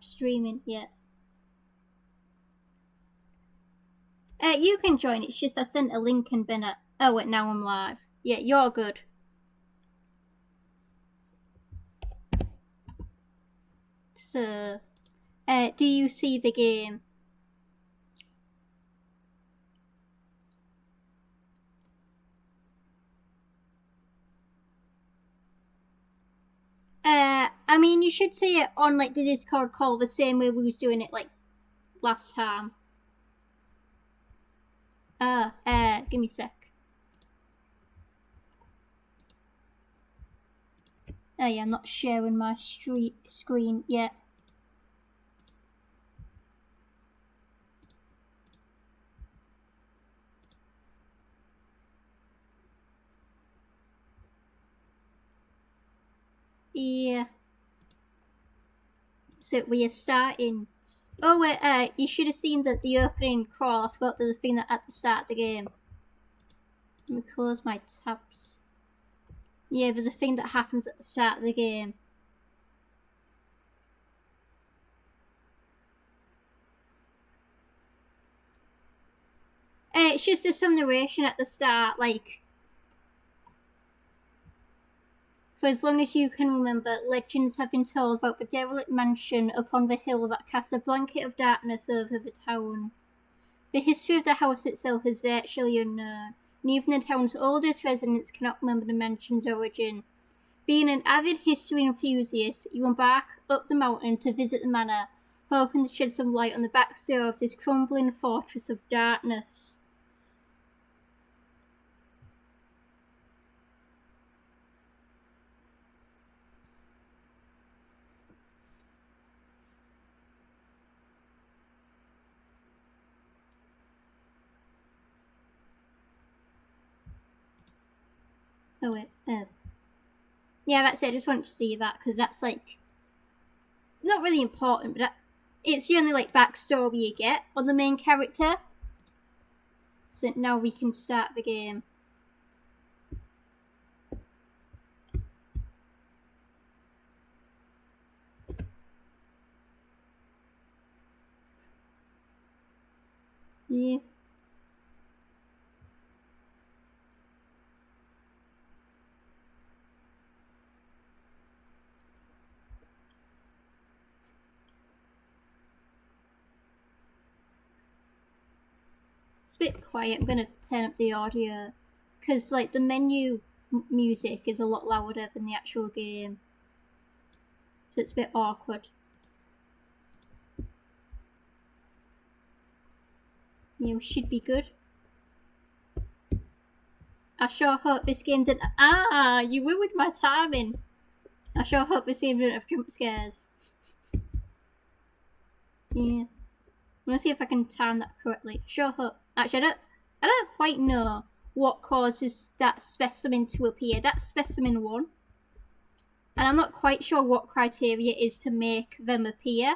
streaming yet. You can join. It's just I sent a link and been at. Oh wait, now I'm live. Yeah, you're good. So, do you see the game? I mean, you should see it on like the Discord call the same way we was doing it like last time. Give me a sec. Oh yeah, I'm not sharing my screen yet. Yeah. So we are starting. Oh wait, you should have seen that the opening crawl. I forgot there's a thing that at the start of the game. Let me close my tabs. Yeah, there's a thing that happens at the start of the game. It's just there's some narration at the start, like, for as long as you can remember, legends have been told about the derelict mansion upon the hill that casts a blanket of darkness over the town. The history of the house itself is virtually unknown, and even the town's oldest residents cannot remember the mansion's origin. Being an avid history enthusiast, you embark up the mountain to visit the manor, hoping to shed some light on the backstory of this crumbling fortress of darkness. Oh wait, yeah, that's it. I just wanted to see that because that's like not really important, but it's the only like backstory you get on the main character. So now we can start the game. Yeah. It's a bit quiet. I'm gonna turn up the audio because like the menu music is a lot louder than the actual game, so it's a bit awkward. Yeah, we should be good. I sure hope this game didn't. Ah, you ruined my timing. I sure hope this game didn't have jump scares. Yeah. I'm gonna see if I can time that correctly. Sure hope. Actually, I don't quite know what causes that specimen to appear. That's specimen 1. And I'm not quite sure what criteria is to make them appear.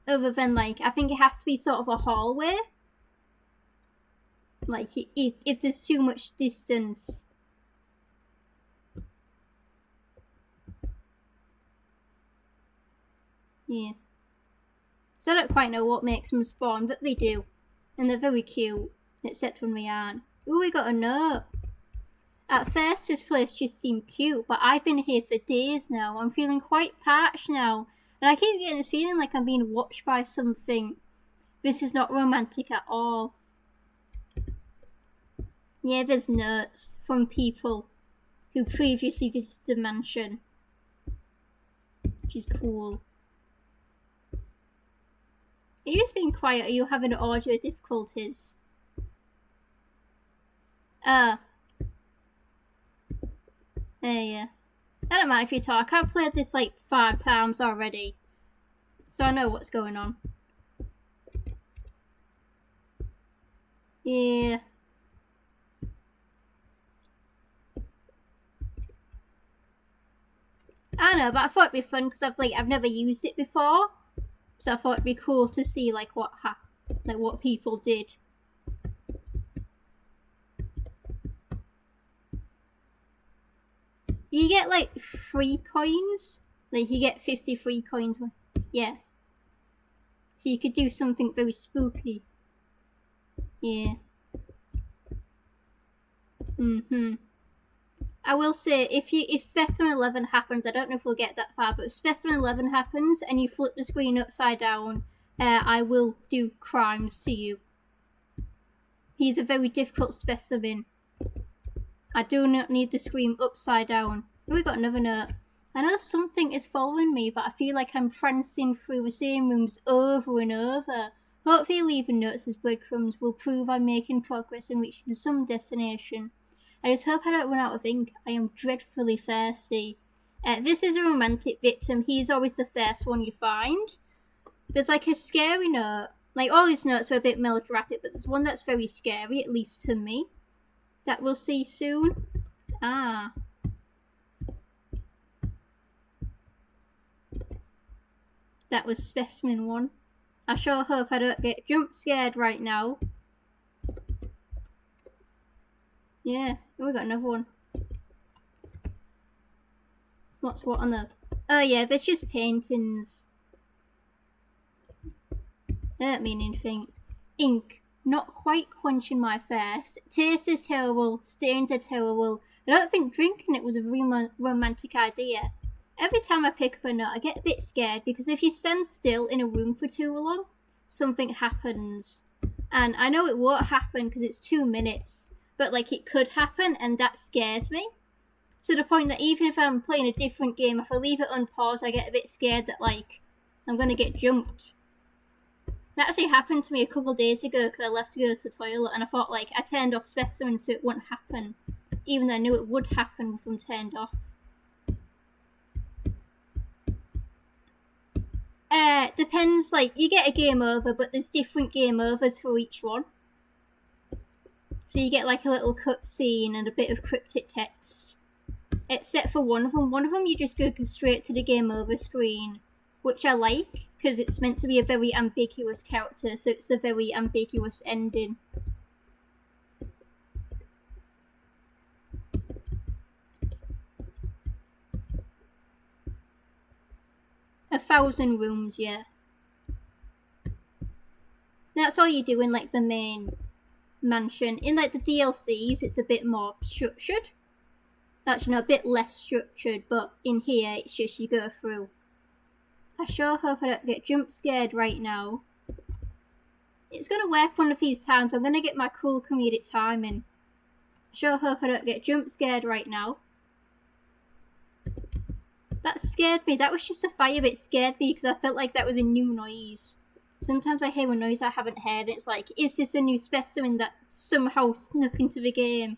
Other than, like, I think it has to be sort of a hallway. Like, if there's too much distance. Yeah. So I don't quite know what makes them spawn, but they do. And they're very cute, except when we aren't. Ooh, we got a note. At first this place just seemed cute, but I've been here for days now. I'm feeling quite parched now, and I keep getting this feeling like I'm being watched by something. This is not romantic at all. Yeah, there's notes from people who previously visited the mansion, which is cool. Are you just being quiet, or are you having audio difficulties? Yeah. I don't mind if you talk. I've played this like 5 times already, so I know what's going on. Yeah. I know, but I thought it'd be fun because I've never used it before, so I thought it'd be cool to see like what people did. You get like 3 coins Like, you get 53 coins. Yeah. So you could do something very spooky. Yeah. I will say, if Specimen 11 happens, I don't know if we'll get that far, but if Specimen 11 happens and you flip the screen upside down, I will do crimes to you. He's a very difficult specimen. I do not need the screen upside down. Oh, we got another note. I know something is following me, but I feel like I'm prancing through the same rooms over and over. Hopefully leaving notes as breadcrumbs will prove I'm making progress and reaching some destination. I just hope I don't run out of ink. I am dreadfully thirsty. This is a romantic victim. He's always the first one you find. There's like a scary note. Like, all these notes are a bit melodramatic, but there's one that's very scary, at least to me, that we'll see soon. Ah. That was Specimen 1. I sure hope I don't get jump scared right now. Yeah, we got another one. What's what on the... Oh yeah, there's just paintings. They don't mean anything. Ink. Not quite quenching my thirst. Taste is terrible. Stains are terrible. I don't think drinking it was a romantic idea. Every time I pick up a note, I get a bit scared because if you stand still in a room for too long, something happens. And I know it won't happen because it's 2 minutes, but like it could happen, and that scares me. To the point that even if I'm playing a different game, if I leave it unpaused, I get a bit scared that like I'm gonna get jumped. That actually happened to me a couple of days ago because I left to go to the toilet, and I thought like I turned off Specimen so it wouldn't happen, even though I knew it would happen with them turned off. Depends, like, you get a game over, but there's different game overs for each one. So you get like a little cutscene and a bit of cryptic text. Except for one of them. One of them you just go straight to the game over screen, which I like, because it's meant to be a very ambiguous character, so it's a very ambiguous ending. A 1,000 rooms, yeah. That's all you do in like the main mansion. In like the DLCs, it's a bit more structured. Actually, no, a bit less structured, but in here, it's just you go through. I sure hope I don't get jump scared right now. It's gonna work one of these times. I'm gonna get my cool comedic timing. I sure hope I don't get jump scared right now. That scared me. That was just a fire bit scared me because I felt like that was a new noise. Sometimes I hear a noise I haven't heard and it's like, is this a new specimen that somehow snuck into the game?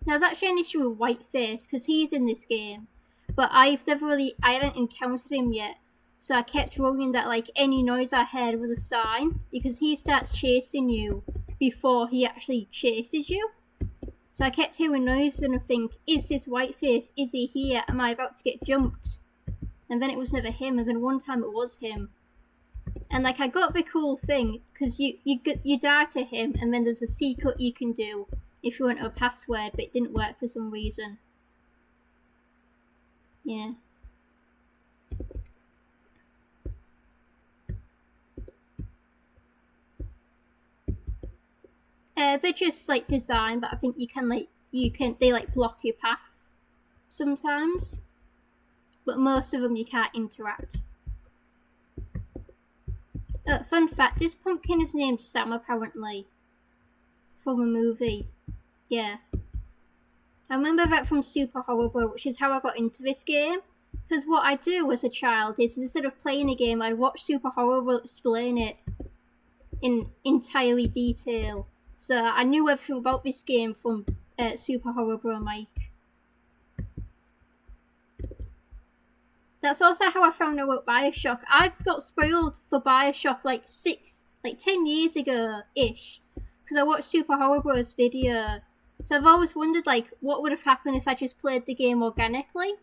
There's actually an issue with Whiteface because he's in this game, but I hadn't encountered him yet, so I kept worrying that like any noise I heard was a sign because he starts chasing you before he actually chases you. So I kept hearing noises and I think, is this Whiteface? Is he here? Am I about to get jumped? And then it was never him, and then one time it was him. And like I got the cool thing because you die to him, and then there's a secret you can do if you want a password, but it didn't work for some reason. Yeah. They're just like designed, but I think they like block your path sometimes. But most of them you can't interact. Fun fact, this pumpkin is named Sam apparently. From a movie. Yeah. I remember that from Super Horror Bro, which is how I got into this game. Because what I do as a child is instead of playing a game, I'd watch Super Horror Bro explain it in entirely detail. So I knew everything about this game from Super Horror Bro Mike. That's also how I found out about Bioshock. I got spoiled for Bioshock like 10 years ago-ish. Because I watched Super Horror Bro's video. So I've always wondered like what would have happened if I just played the game organically.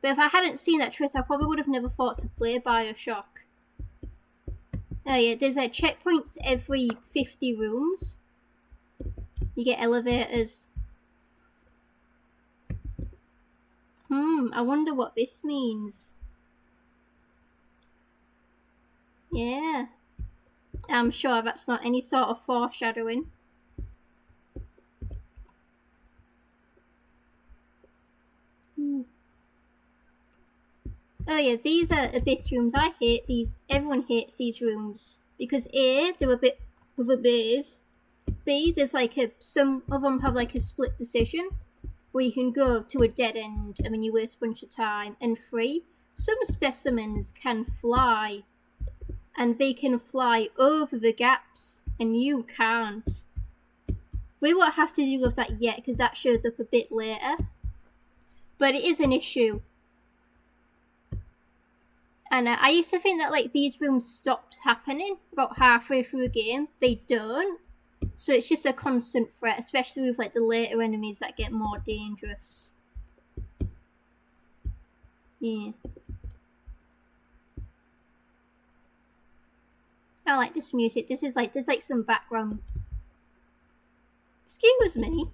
But if I hadn't seen that twist, I probably would have never thought to play Bioshock. Oh yeah, there's checkpoints every 50 rooms. You get elevators. I wonder what this means. Yeah. I'm sure that's not any sort of foreshadowing. Oh yeah, these are abyss rooms. I hate these. Everyone hates these rooms. Because A, they're a bit of a base. B, there's like some of them have like a split decision where you can go to a dead end and then you waste a bunch of time. And 3, some specimens can fly. And they can fly over the gaps and you can't. We won't have to deal with that yet because that shows up a bit later. But it is an issue. And I used to think that like these rooms stopped happening about halfway through the game. They don't. So it's just a constant threat, especially with like the later enemies that get more dangerous. Yeah. I like this music. This is like, there's like some background. Excuse me.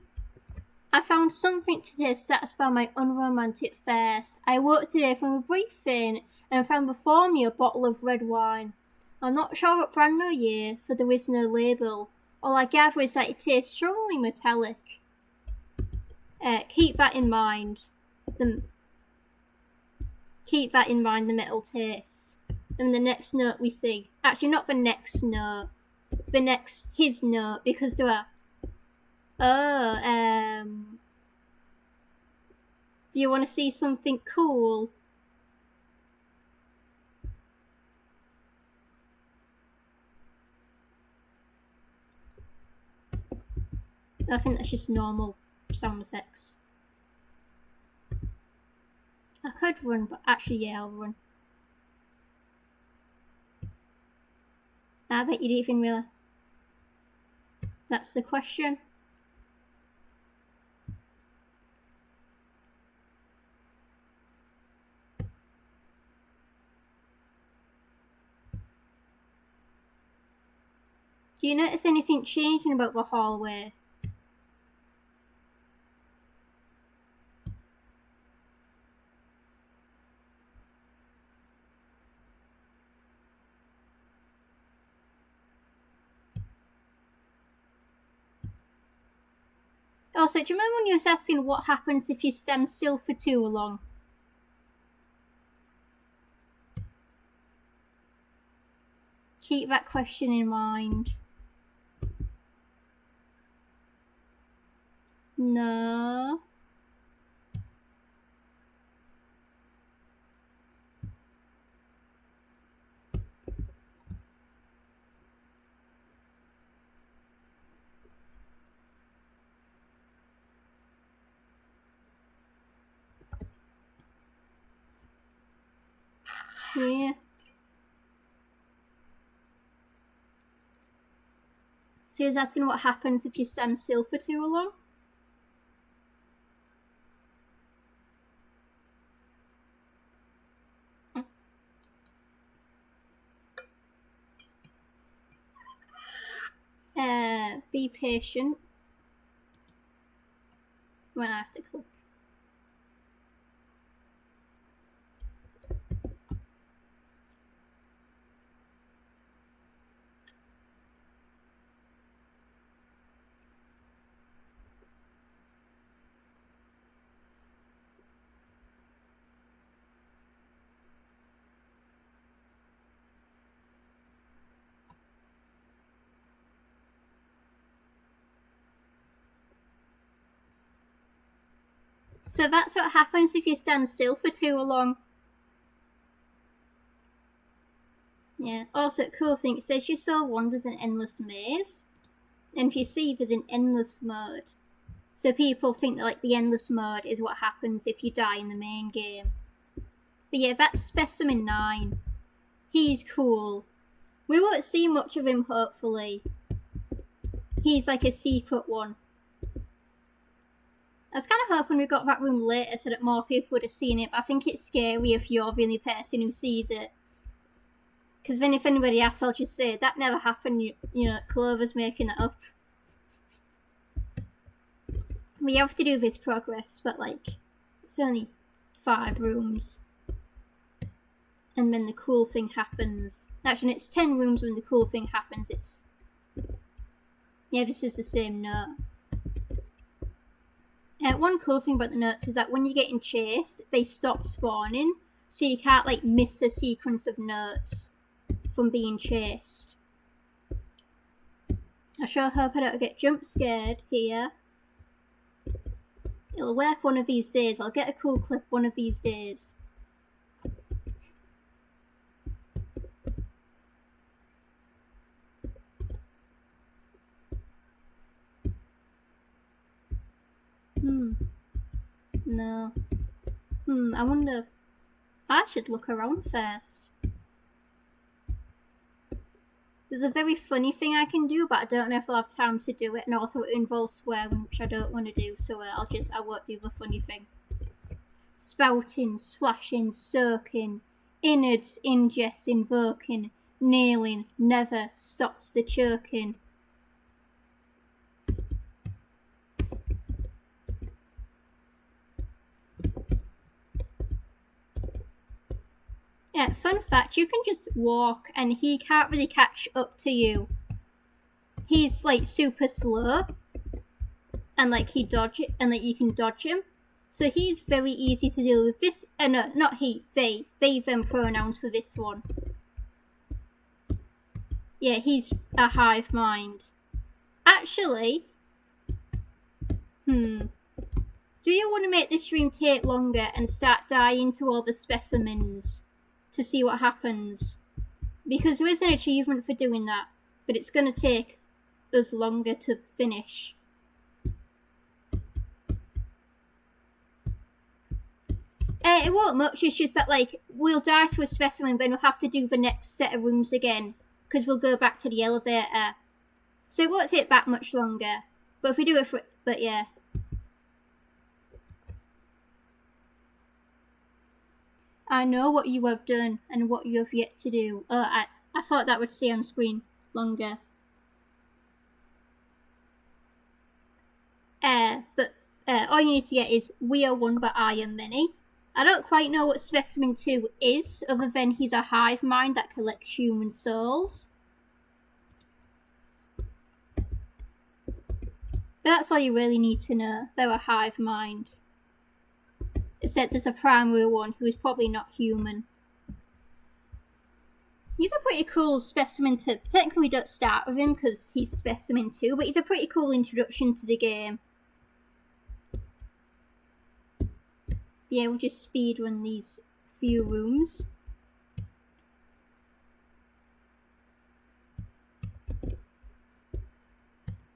I found something today to satisfy my unromantic thirst. I woke today from a briefing and found before me a bottle of red wine. I'm not sure what brand nor year, for there is no label. All I gather is that it tastes strongly metallic. Keep that in mind. Keep that in mind, the metal taste. And the next note we see. Actually, not the next note. His note, because there are... do you want to see something cool? I think that's just normal sound effects. I could run, but actually, yeah, I'll run. I bet you didn't even realize. That's the question. Do you notice anything changing about the hallway? Also, do you remember when you was asking what happens if you stand still for too long? Keep that question in mind. No. Yeah. So he was asking what happens if you stand still for too long? Be patient when I have to click. So that's what happens if you stand still for too long. Yeah. Also, cool thing, it says you saw wonders an endless maze. And if you see, there's an endless mode. So people think that like the endless mode is what happens if you die in the main game. But yeah, that's Specimen 9. He's cool. We won't see much of him, hopefully. He's like a secret one. I was kind of hoping we got that room later so that more people would have seen it, but I think it's scary if you're the only person who sees it. Because then if anybody asks, I'll just say, that never happened, you know, Clover's making that up. We have to do this progress, but like, it's only 5 rooms. And then the cool thing happens. Actually, it's 10 rooms when the cool thing happens. Yeah, this is the same note. One cool thing about the notes is that when you're getting chased, they stop spawning, so you can't like miss a sequence of notes from being chased. I sure hope I don't get jump scared here. It'll work one of these days. I'll get a cool clip one of these days. No. I wonder... I should look around first. There's a very funny thing I can do, but I don't know if I'll have time to do it, and also it involves swearing, which I don't want to do, so I won't do the funny thing. Spouting, splashing, soaking, innards, ingest, invoking, nailing, never stops the choking. Yeah, fun fact, you can just walk and he can't really catch up to you. He's like super slow and like he dodge it and like you can dodge him. So he's very easy to deal with. This no, not he, they them pronouns for this one. Yeah, he's a hive mind. Actually, do you want to make this stream take longer and start dying to all the specimens to see what happens? Because there is an achievement for doing that, but it's going to take us longer to finish. It won't much, it's just that like we'll die to a specimen, then we'll have to do the next set of rooms again, because we'll go back to the elevator. So it won't take that much longer, but if we do it for... but yeah. I know what you have done and what you have yet to do. I thought that would stay on screen longer. But all you need to get is We Are One but I Am Many. I don't quite know what Specimen 2 is, other than he's a hive mind that collects human souls. But that's all you really need to know. They're a hive mind. Except there's a primary one who is probably not human. He's a pretty cool specimen to... Technically we don't start with him because he's Specimen 2, but he's a pretty cool introduction to the game. Yeah, we'll just speedrun these few rooms.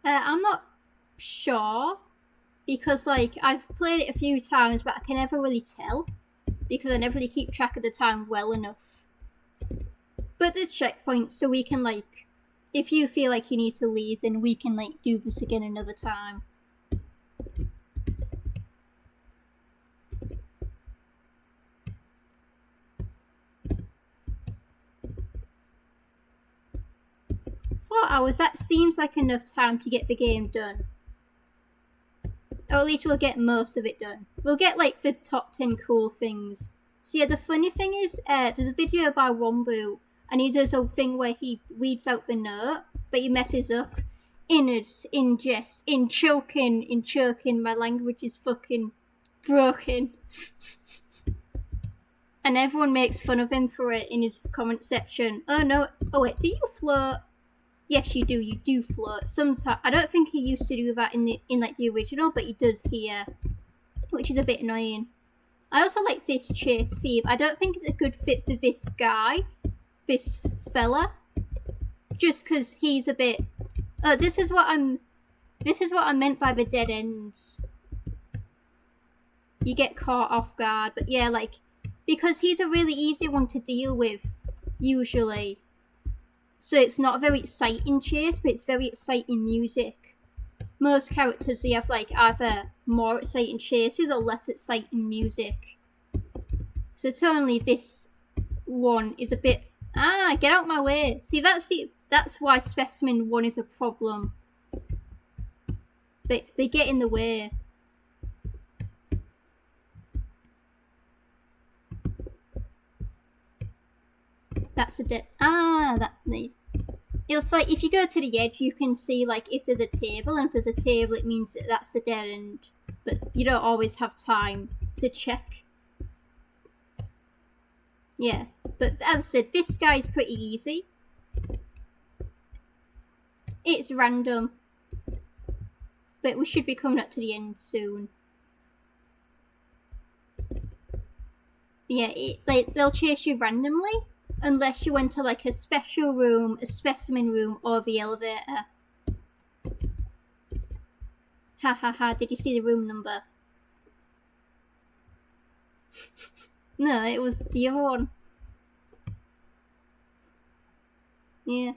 I'm not sure, because like I've played it a few times, but I can never really tell, because I never really keep track of the time well enough. But there's checkpoints, so we can like, if you feel like you need to leave, then we can like do this again another time. Hours, that seems like enough time to get the game done. Or at least we'll get most of it done. We'll get like the top 10 cool things. So yeah, the funny thing is, there's a video by Wombu, and he does a thing where he reads out the note, but he messes up. Innards, ingest, in choking, my language is fucking broken. And everyone makes fun of him for it in his comment section. Oh no, oh wait, do you float? Yes, you do float. Sometimes I don't think he used to do that in like the original, but he does here, which is a bit annoying. I also like this chase theme. I don't think it's a good fit for this guy, this fella, just because he's a bit. This is what I meant by the dead ends. You get caught off guard, but yeah, like because he's a really easy one to deal with, usually. So it's not a very exciting chase, but it's very exciting music. Most characters, they have like either more exciting chases or less exciting music. So totally this one is a bit... get out my way. See, that's why Specimen 1 is a problem. They get in the way. That's a dead. Ah, that. If you go to the edge, you can see like if there's a table, and if there's a table, it means that that's the dead end. But you don't always have time to check. Yeah, but as I said, this guy's pretty easy. It's random, but we should be coming up to the end soon. Yeah, they'll chase you randomly unless you went to like a special room, a specimen room, or the elevator. Ha ha ha, did you see the room number? No, it was the other one. Yeah.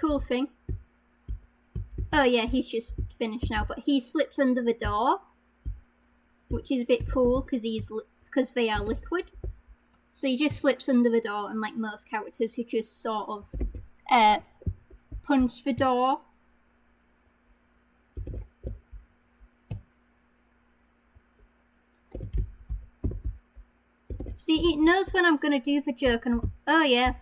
Cool thing. Oh yeah, he's just finished now, but he slips under the door, which is a bit cool because they are liquid. So he just slips under the door, unlike most characters who just sort of punch the door. See, it knows when I'm gonna do the joke, and oh yeah.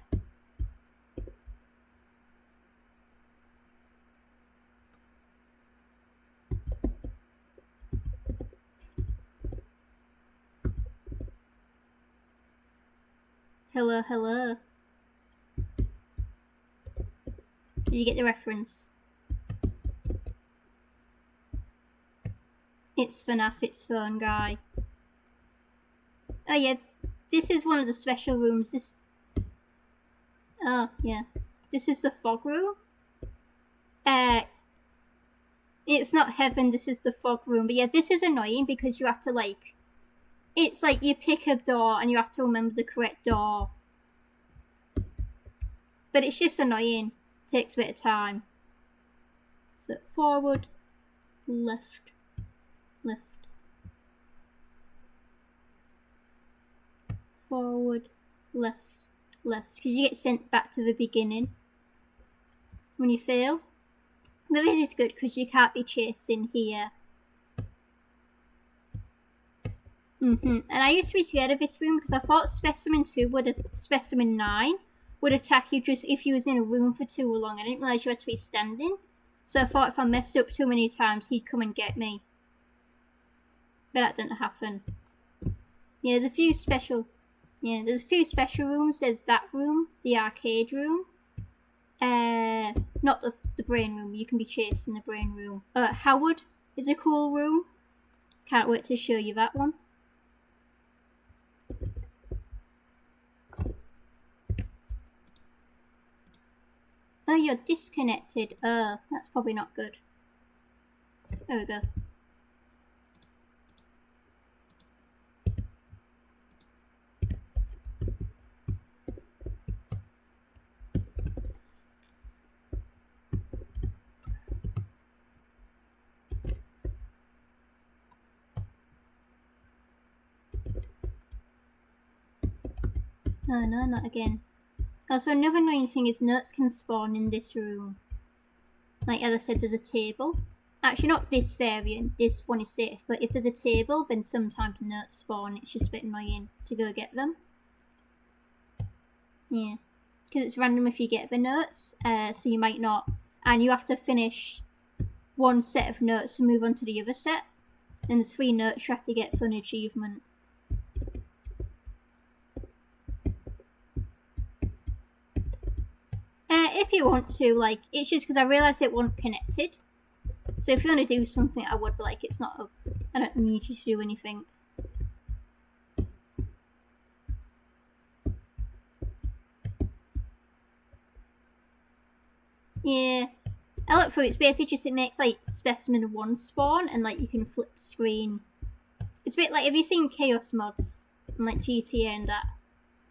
Hello, hello. Did you get the reference? It's FNAF, it's Phone Guy. Oh yeah, this is one of the special rooms. Oh yeah, this is the fog room. It's not heaven, this is the fog room. But yeah, this is annoying because you have to like, it's like you pick a door and you have to remember the correct door. But it's just annoying. Takes a bit of time. So forward, left, left. Forward, left, left. Because you get sent back to the beginning when you fail. But this is good because you can't be chased in here. And I used to be scared of this room because I thought Specimen 2 Specimen 9 would attack you just if you was in a room for too long. I didn't realise you had to be standing. So I thought if I messed up too many times, he'd come and get me. But that didn't happen. Yeah, there's a few special rooms. There's that room, the arcade room. Not the brain room. You can be chased in the brain room. Howard is a cool room. Can't wait to show you that one. Oh, you're disconnected. That's probably not good. There we go. Oh no, not again. Also, another annoying thing is notes can spawn in this room. Like as I said, there's a table. Actually, not this variant. This one is safe. But if there's a table, then sometimes notes spawn. It's just a bit annoying to go get them. Yeah. Because it's random if you get the notes. So you might not. And you have to finish one set of notes to move on to the other set. And there's 3 notes you have to get for an achievement. If you want to, like, it's just because I realised it wasn't connected. So if you want to do something, I would, like, it's not I don't need you to do anything. Yeah. I look through it, it's basically just, it makes, like, Specimen 1 spawn, and, like, you can flip the screen. It's a bit like, have you seen Chaos mods? And, like, GTA and that?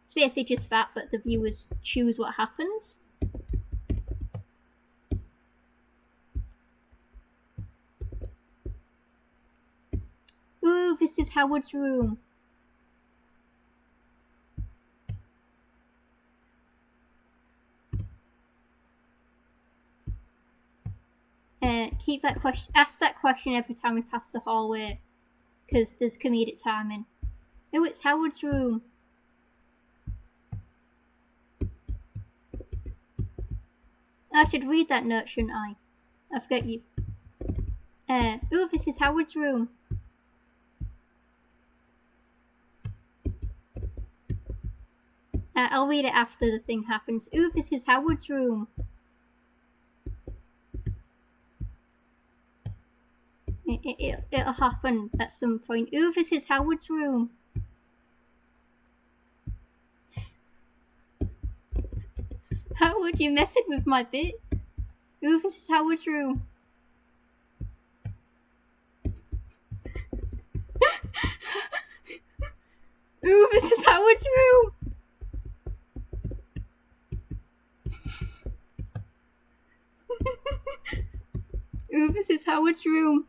It's basically just that, but the viewers choose what happens. Ooh, this is Howard's room. Ask that question every time we pass the hallway, because there's comedic timing. Oh, it's Howard's room. I should read that note, shouldn't I? I forget you. Ooh, this is Howard's room. I'll read it after the thing happens. Ooh, this is Howard's room. It'll happen at some point. Ooh, this is Howard's room. Howard, you messing with my bit? Ooh, this is Howard's room. Ooh, this is Howard's room. Ooh, this is Howard's room.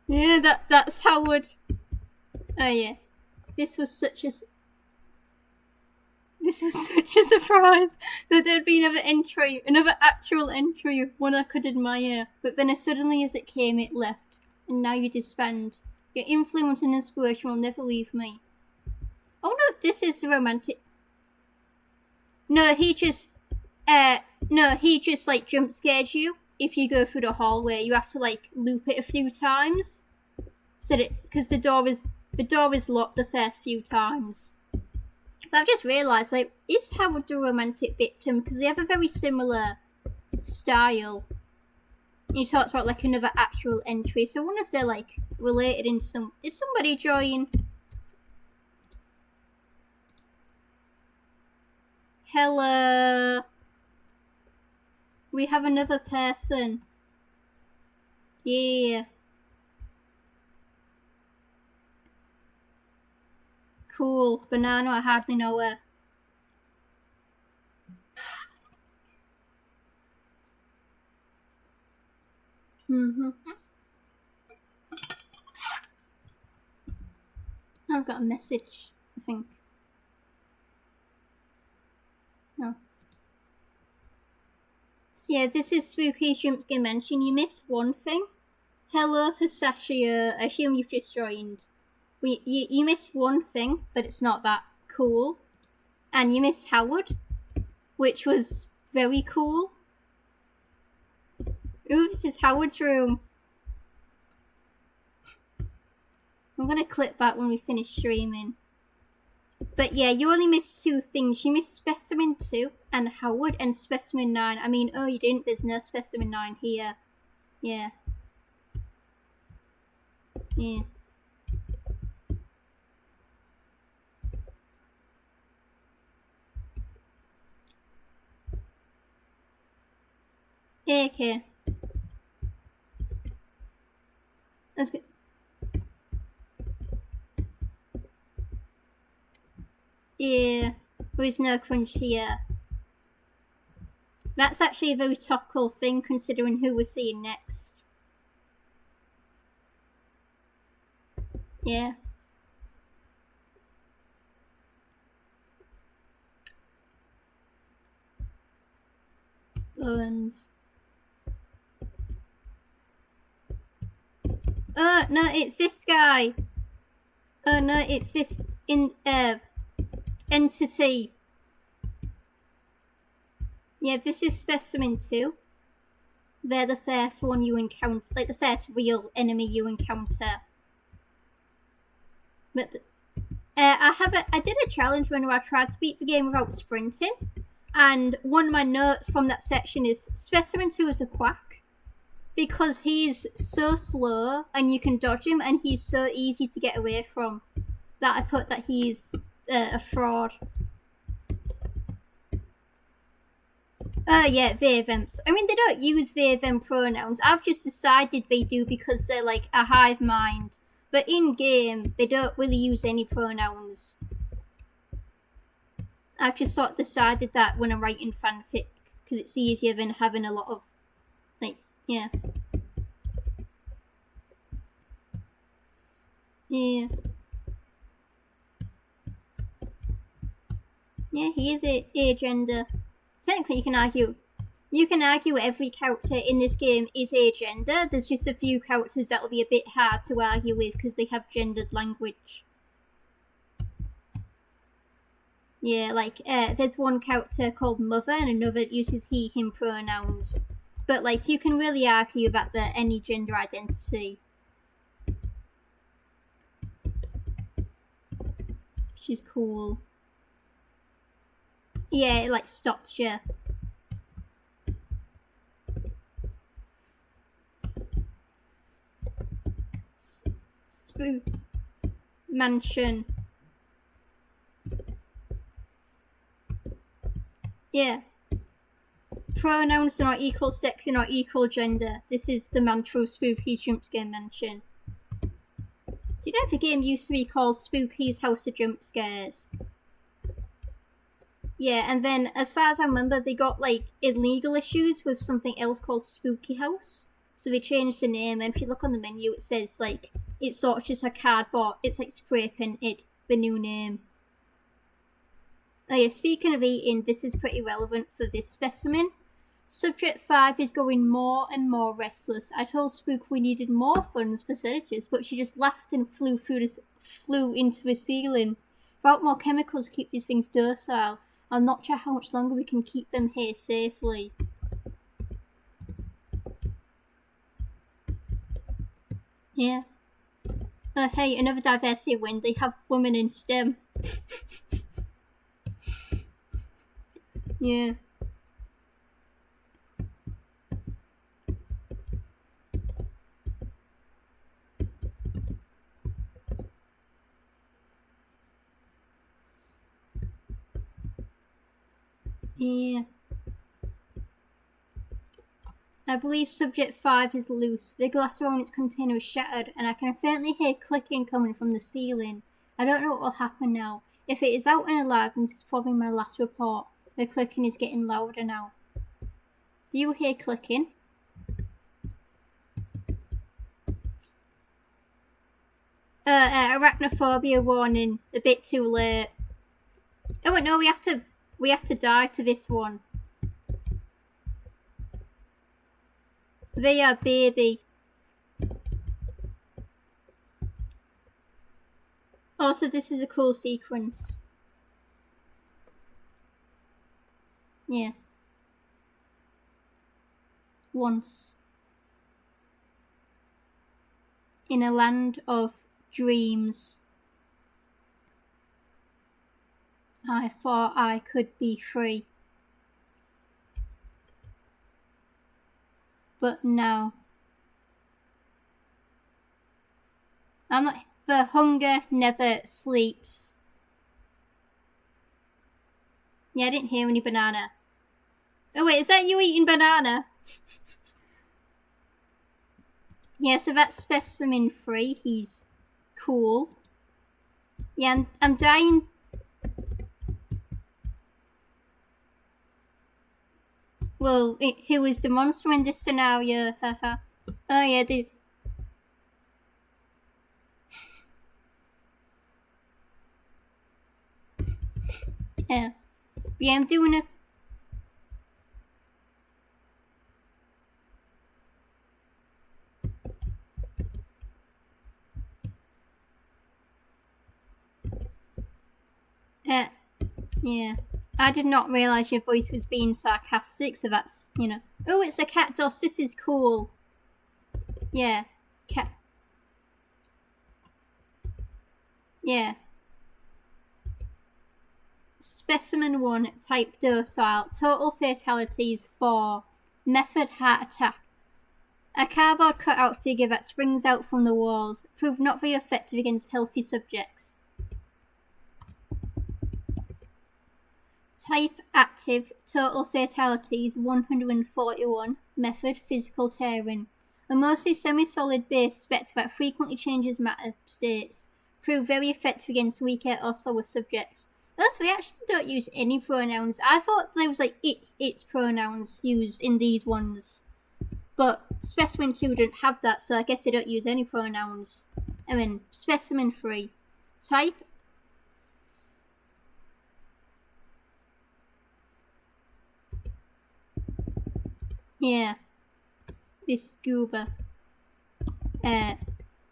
Yeah, that's Howard. Oh yeah, this was such a surprise that there'd be another actual entry, one I could admire. But then as suddenly as it came, it left, and now you disband. Your influence and inspiration will never leave me. Oh no, if this is the romantic. No, he just like jump scares you. If you go through the hallway, you have to like loop it a few times, so that because the door is locked the first few times. But I've just realised, like, is Howard the romantic victim? Because they have a very similar style. He talks about like another actual entry, so I wonder if they're like related in some. Did somebody join? Hello. We have another person. Yeah. Cool. Banana, I hardly know her. I've got a message, I think. No. So yeah, this is Spooky Shrimp's Game Mansion. You missed one thing. Hello, Pistachio. I assume you've just joined. You missed one thing, but it's not that cool. And you missed Howard, which was very cool. Ooh, this is Howard's room. I'm gonna clip back when we finish streaming. But yeah, you only missed two things. You missed Specimen 2 and Howard, and Specimen 9. I mean, oh, you didn't. There's no Specimen 9 here. Yeah. Yeah. Okay. Let's go. Yeah. There's no crunch here. That's actually a very topical thing considering who we're seeing next. Yeah. Burns. Oh no, it's this guy. Oh no, it's this entity. Yeah, this is Specimen 2. They're the first one you encounter, like the first real enemy you encounter. But I did a challenge where I tried to beat the game without sprinting, and one of my notes from that section is Specimen 2 is a quack because he's so slow and you can dodge him, and he's so easy to get away from that I put that he's a fraud. Yeah, they, them. I mean, they don't use they, them pronouns. I've just decided they do because they're like a hive mind. But in game, they don't really use any pronouns. I've just sort of decided that when I'm writing fanfic, because it's easier than having a lot of, like, yeah. Yeah. Yeah, he is a gender. Technically, you can argue You can argue every character in this game is agender. There's just a few characters that'll be a bit hard to argue with because they have gendered language. Yeah, like, there's one character called Mother and another uses he, him pronouns. But, like, you can really argue about any gender identity. Which is cool. Yeah, it, like, stops you. Spook mansion. Yeah. Pronouns do not equal sex, do not equal gender. This is the mantra of Spooky's Jump Scare Mansion. Do you know the game used to be called Spooky's House of Jump Scares? Yeah, and then as far as I remember, they got like illegal issues with something else called Spooky House. So they changed the name, and if you look on the menu, it says like it's sort of just a cardboard. It's like spray painted the new name. Oh yeah, speaking of eating, this is pretty relevant for this specimen. Subject 5 is going more and more restless. I told Spook we needed more funds for sedatives, but she just laughed and flew into the ceiling. Without more chemicals to keep these things docile, I'm not sure how much longer we can keep them here safely. Yeah. Oh hey, another diversity win. They have women in STEM. Yeah. Yeah. I believe subject 5 is loose. The glass around its container is shattered, and I can apparently hear clicking coming from the ceiling. I don't know what will happen now. If it is out and alive, then this is probably my last report. The clicking is getting louder now. Do you hear clicking? Arachnophobia warning. A bit too late. Oh wait, no, we have to die to this one. They are baby. Also, this is a cool sequence. Yeah. Once. In a land of dreams. I thought I could be free. But no. I'm not. The hunger never sleeps. Yeah, I didn't hear any banana. Oh wait, is that you eating banana? Yeah, so that's specimen 3. He's cool. Yeah, I'm dying. Well, who is the monster in this scenario? Haha. Oh yeah, yeah. Yeah, I'm doing a. Yeah. I did not realise your voice was being sarcastic, so that's, you know. Oh, it's a cat DOS. This is cool. Yeah. Cat. Yeah. Specimen 1, type docile. Total fatalities 4. Method heart attack. A cardboard cutout figure that springs out from the walls. Proved not very effective against healthy subjects. Type active. Total fatalities 141. Method physical tearing. A mostly semi-solid base spectre that frequently changes matter states. Prove very effective against weaker or slower subjects. Also, we actually don't use any pronouns. I thought there was like its pronouns used in these ones. But specimen 2 don't have that, so I guess they don't use any pronouns. I mean, specimen 3. Type. Yeah. This scuba.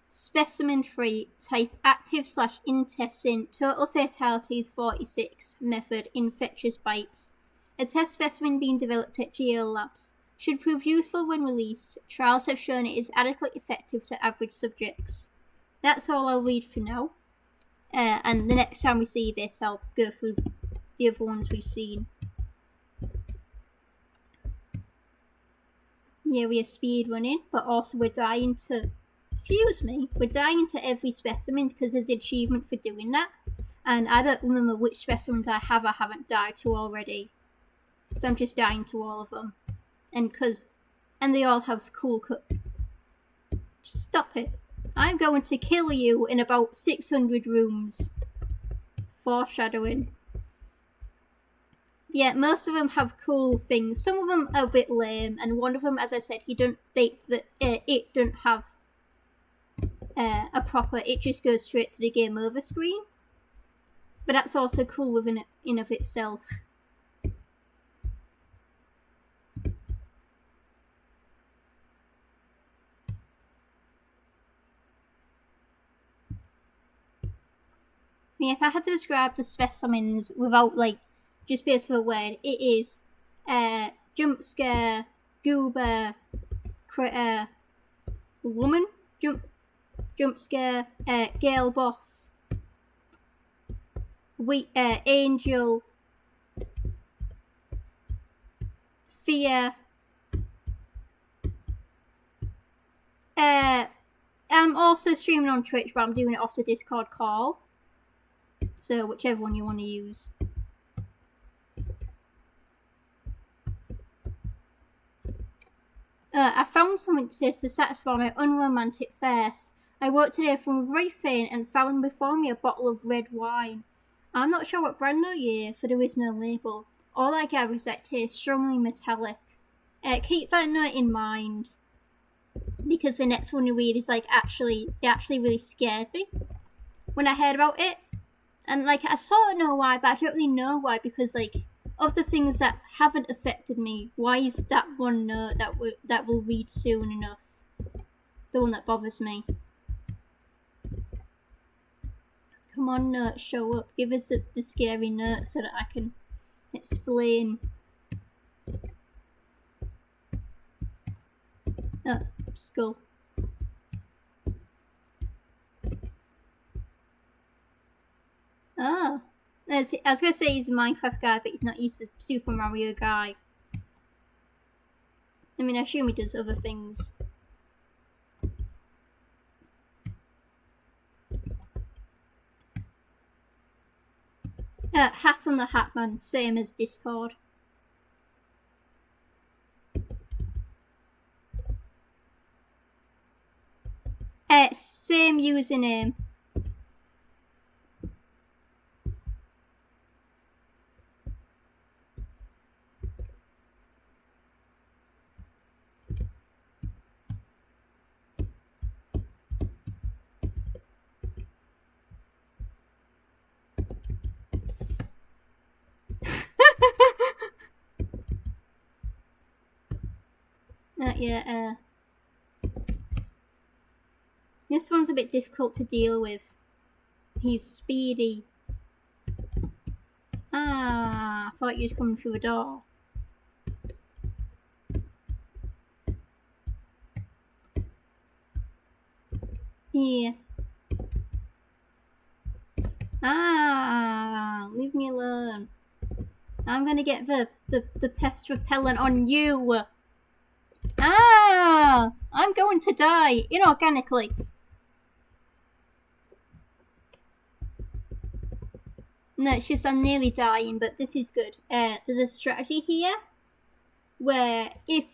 Specimen 3, type active/intestine, total fatalities 46, method infectious bites. A test specimen being developed at GL Labs. Should prove useful when released. Trials have shown it is adequately effective to average subjects. That's all I'll read for now. And the next time we see this, I'll go through the other ones we've seen. Yeah, we are speed running, but also we're dying to... we're dying to every specimen because there's an achievement for doing that. And I don't remember which specimens I haven't died to already. So I'm just dying to all of them. And they all have cool Stop it. I'm going to kill you in about 600 rooms. Foreshadowing. Yeah, most of them have cool things. Some of them are a bit lame, and one of them, as I said, it don't have a proper. It just goes straight to the game over screen. But that's also cool within it in of itself. Yeah, if I had to describe the specimens without just basically a word, it is jump scare, goober, critter, woman, jump scare, gale boss, angel, fear. I'm also streaming on Twitch, but I'm doing it off the Discord call. So whichever one you want to use. I found something today to satisfy my unromantic thirst. I woke today from a great faint and found before me a bottle of red wine. I'm not sure what brand or year, for there is no label. All I gather is that it tastes strongly metallic. Keep that note in mind, because the next one you read is it actually really scared me when I heard about it. And I sort of know why, but I don't really know why, because of the things that haven't affected me, why is that one note that we'll read soon enough the one that bothers me? Come on, note, show up. Give us the scary note so that I can explain. Oh, skull. Oh. I was going to say he's a Minecraft guy, but he's not. He's a Super Mario guy. I mean, I assume he does other things. Hat on the Hat Man, same as Discord. Same username. Yeah, this one's a bit difficult to deal with. He's speedy. Ah, I thought you was coming through a door. Here. Ah, leave me alone. I'm gonna get the pest repellent on you. Ah, I'm going to die inorganically. No, it's just I'm nearly dying, but this is good. There's a strategy here where if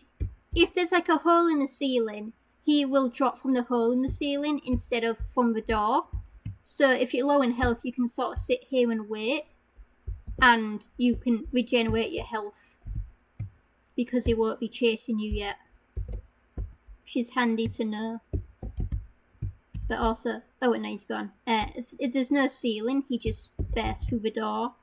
there's a hole in the ceiling, he will drop from the hole in the ceiling instead of from the door. So if you're low in health, you can sort of sit here and wait, and you can regenerate your health because he won't be chasing you yet. Which is handy to know. But also, oh, and now he's gone. If there's no ceiling, he just bursts through the door.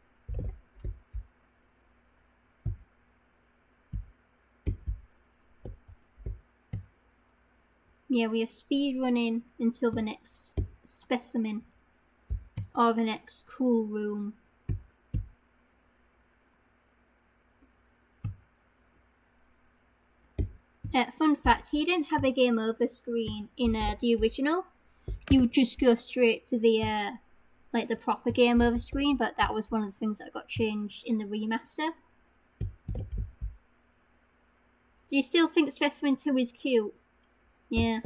Yeah, we are speed running until the next specimen. Or the next cool room. Fun fact, he didn't have a game over screen in the original. You would just go straight to the like the proper game over screen, but that was one of the things that got changed in the remaster. Do you still think Specimen 2 is cute? Yeah.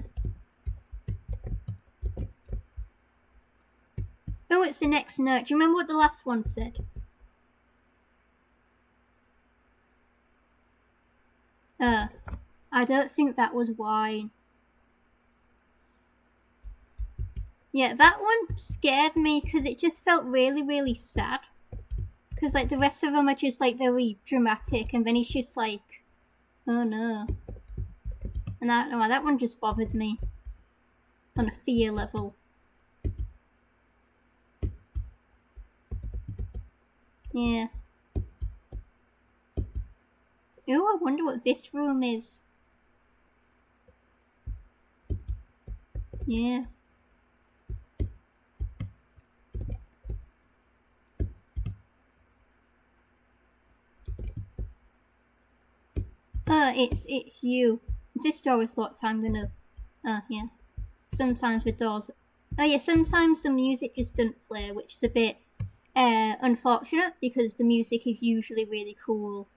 Oh, it's the next note. Do you remember what the last one said? I don't think that was wine. Yeah, that one scared me because it just felt really, really sad. Because like the rest of them are just like very dramatic, and then he's just like, oh no. And I don't know why, that one just bothers me on a fear level. Yeah. Oh, I wonder what this room is. Yeah. It's you. This door is locked, I'm gonna... yeah. Sometimes the doors... Oh yeah, sometimes the music just doesn't play, which is a bit unfortunate, because the music is usually really cool.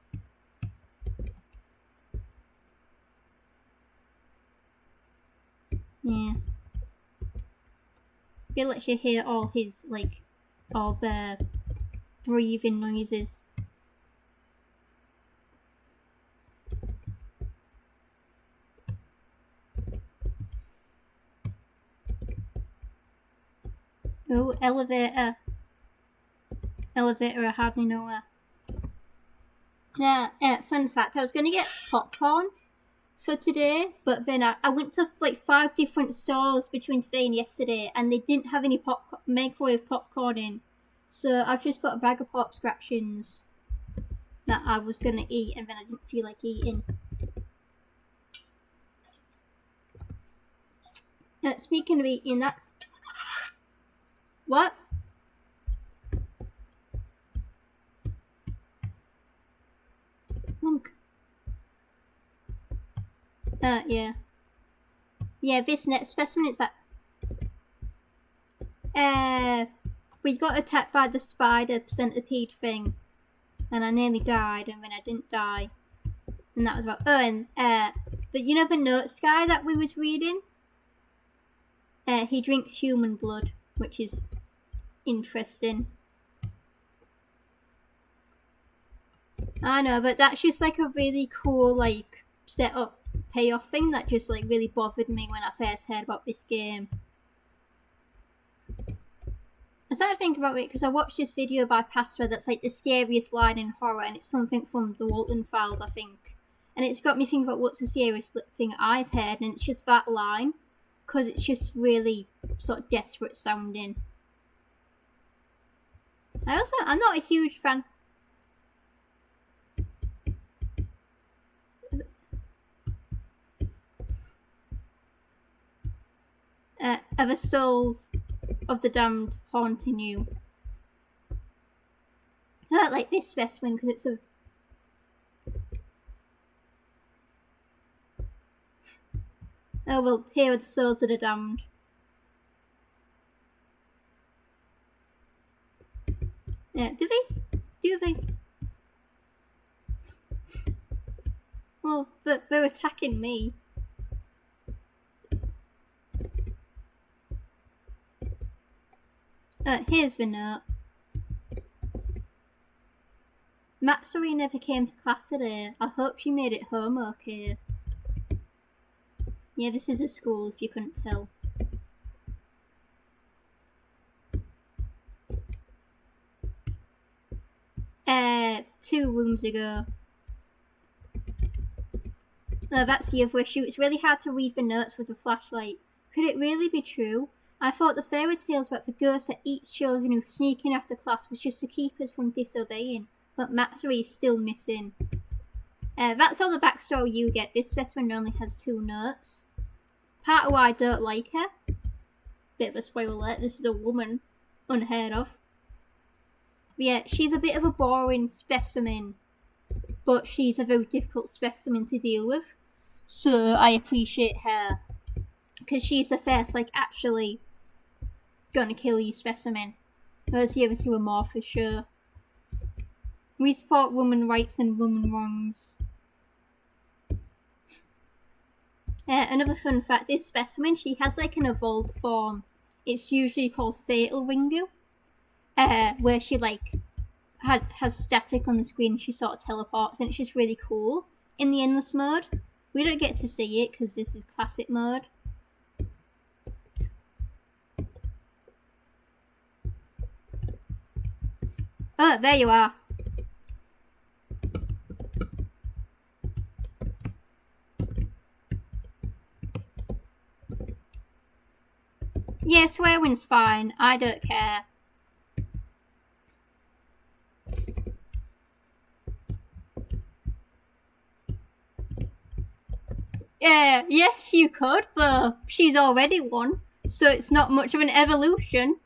Yeah. It lets you hear all his, like, all the breathing noises. Oh, elevator. Elevator, I hardly know where. Yeah, fun fact, I was going to get popcorn for today, but then I went to like 5 different stores between today and yesterday, and they didn't have any microwave popcorn in. So I've just got a bag of pop scratchings that I was going to eat, and then I didn't feel like eating. Speaking of eating, that's... What? Yeah. Yeah, this next specimen is that... we got attacked by the spider centipede thing, and I nearly died, and then I didn't die. And that was about... Oh, and, but you know the notes guy that we was reading? He drinks human blood, which is interesting. I know, but that's just like a really cool, like, setup payoff thing that just like really bothered me when I first heard about this game. I started thinking about it because I watched this video by Password that's like the scariest line in horror, and it's something from the Walton Files, I think. And it's got me thinking about what's the scariest thing I've heard, and it's just that line, because it's just really sort of desperate sounding. I'm not a huge fan of the souls of the damned haunting you. I don't like this specimen because it's a... Oh well, here are the souls of the damned. Yeah, do they? Well, but they're attacking me. Here's the note. Matsuri never came to class today. I hope she made it home okay. Yeah, this is a school, if you couldn't tell. Two rooms ago. Oh, that's the other issue. It's really hard to read the notes with a flashlight. Could it really be true? I thought the fairy tales about the ghost that eats children who sneak in after class was just to keep us from disobeying, but Matsuri is still missing. That's all the backstory you get. This specimen only has 2 notes. part of why I don't like her. Bit of a spoiler alert, this is a woman, unheard of. But yeah, she's a bit of a boring specimen, but she's a very difficult specimen to deal with. So I appreciate her, because she's the first, like, actually gonna kill you specimen. Whereas the other two are more for sure. We support women rights and women wrongs. Another fun fact, this specimen, she has like an evolved form. It's usually called Fatal Ringu, where she like has static on the screen, she sort of teleports, and it's just really cool. In the endless mode, we don't get to see it because this is classic mode. Oh, there you are. Yeah, swearing's fine. I don't care. Yes, you could, but she's already won, so it's not much of an evolution.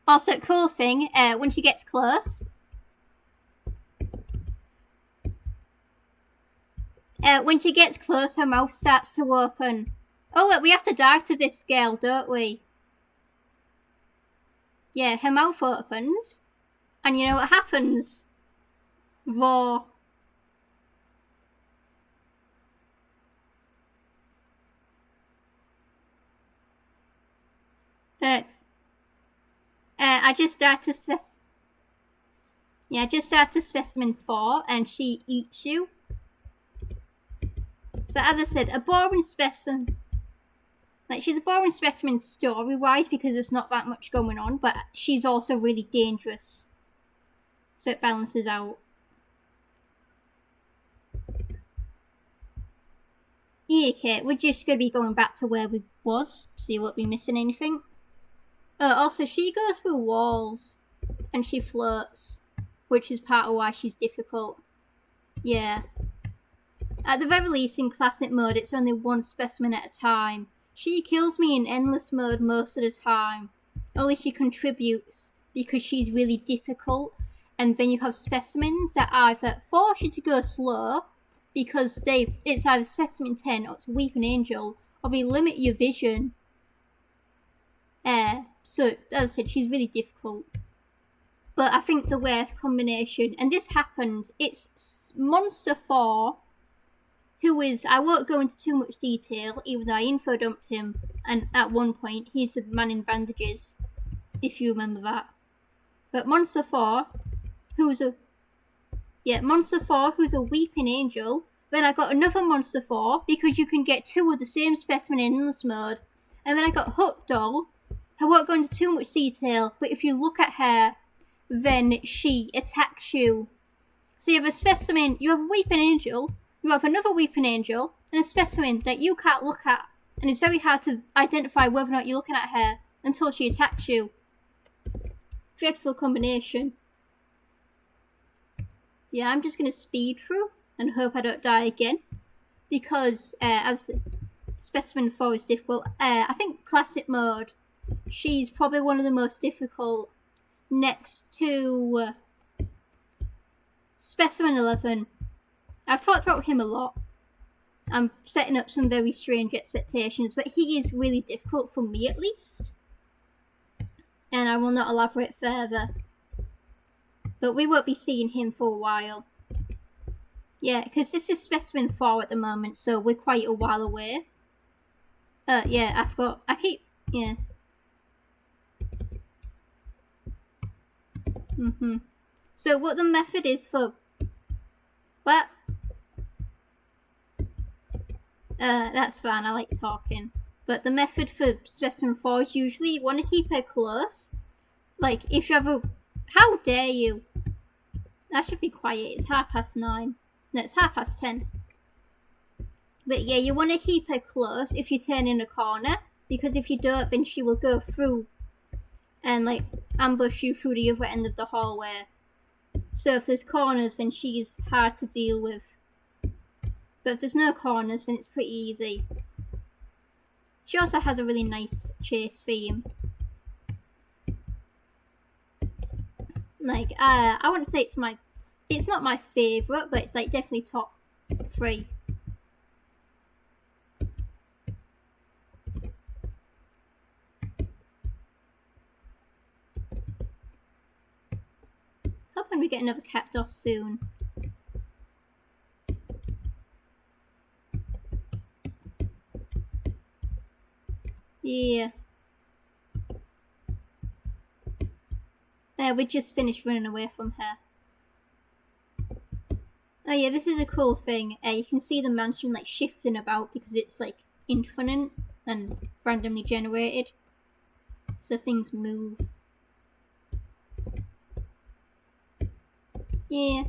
Also, cool thing, when she gets close, her mouth starts to open. Oh, look, we have to die to this girl, don't we? Yeah, her mouth opens, and you know what happens? Vor. I just died to specimen 4, and she eats you. So as I said, a boring specimen. Like, she's a boring specimen story-wise because there's not that much going on, but she's also really dangerous. So it balances out. Yeah, okay, we're just going to be going back to where we was, so you won't be missing anything. Also, she goes through walls, and she floats, which is part of why she's difficult. Yeah. At the very least, in classic mode, it's only one specimen at a time. She kills me in endless mode most of the time. Only she contributes because she's really difficult, and then you have specimens that either force you to go slow because it's either specimen 10 or it's Weeping Angel, or they limit your vision. So, as I said, she's really difficult. But I think the worst combination, and this happened, it's Monster 4, who is, I won't go into too much detail, even though I info dumped him, and at one point, he's the man in bandages, if you remember that. But Monster 4, who's a Weeping Angel, then I got another Monster 4, because you can get 2 of the same specimen in endless mode, and then I got Hook Doll. I won't go into too much detail, but if you look at her, then she attacks you. So you have a specimen, you have a Weeping Angel, you have another Weeping Angel, and a specimen that you can't look at, and it's very hard to identify whether or not you're looking at her until she attacks you. Dreadful combination. Yeah, I'm just going to speed through and hope I don't die again, because as specimen 4 is difficult, I think classic mode, she's probably one of the most difficult next to specimen 11. I've talked about him a lot. I'm setting up some very strange expectations, but he is really difficult for me at least. And I will not elaborate further. But we won't be seeing him for a while. Yeah, because this is specimen 4 at the moment, so we're quite a while away. Yeah, I forgot. Yeah. So what the method is for... What? That's fine, I like talking. But the method for specimen 4 is usually you want to keep her close. Like, if you have a... How dare you? I should be quiet, it's 9:30. No, it's 10:30. But yeah, you want to keep her close if you turn in a corner, because if you don't, then she will go through and, like, ambush you through the other end of the hallway. So if there's corners, then she's hard to deal with. But if there's no corners, then it's pretty easy. She also has a really nice chase theme. Like, I wouldn't say it's not my favourite, but it's like definitely top 3. Hoping we get another cat DOS soon. Yeah. We just finished running away from her. Oh yeah, this is a cool thing. You can see the mansion like shifting about because it's like infinite and randomly generated. So things move. Yeah.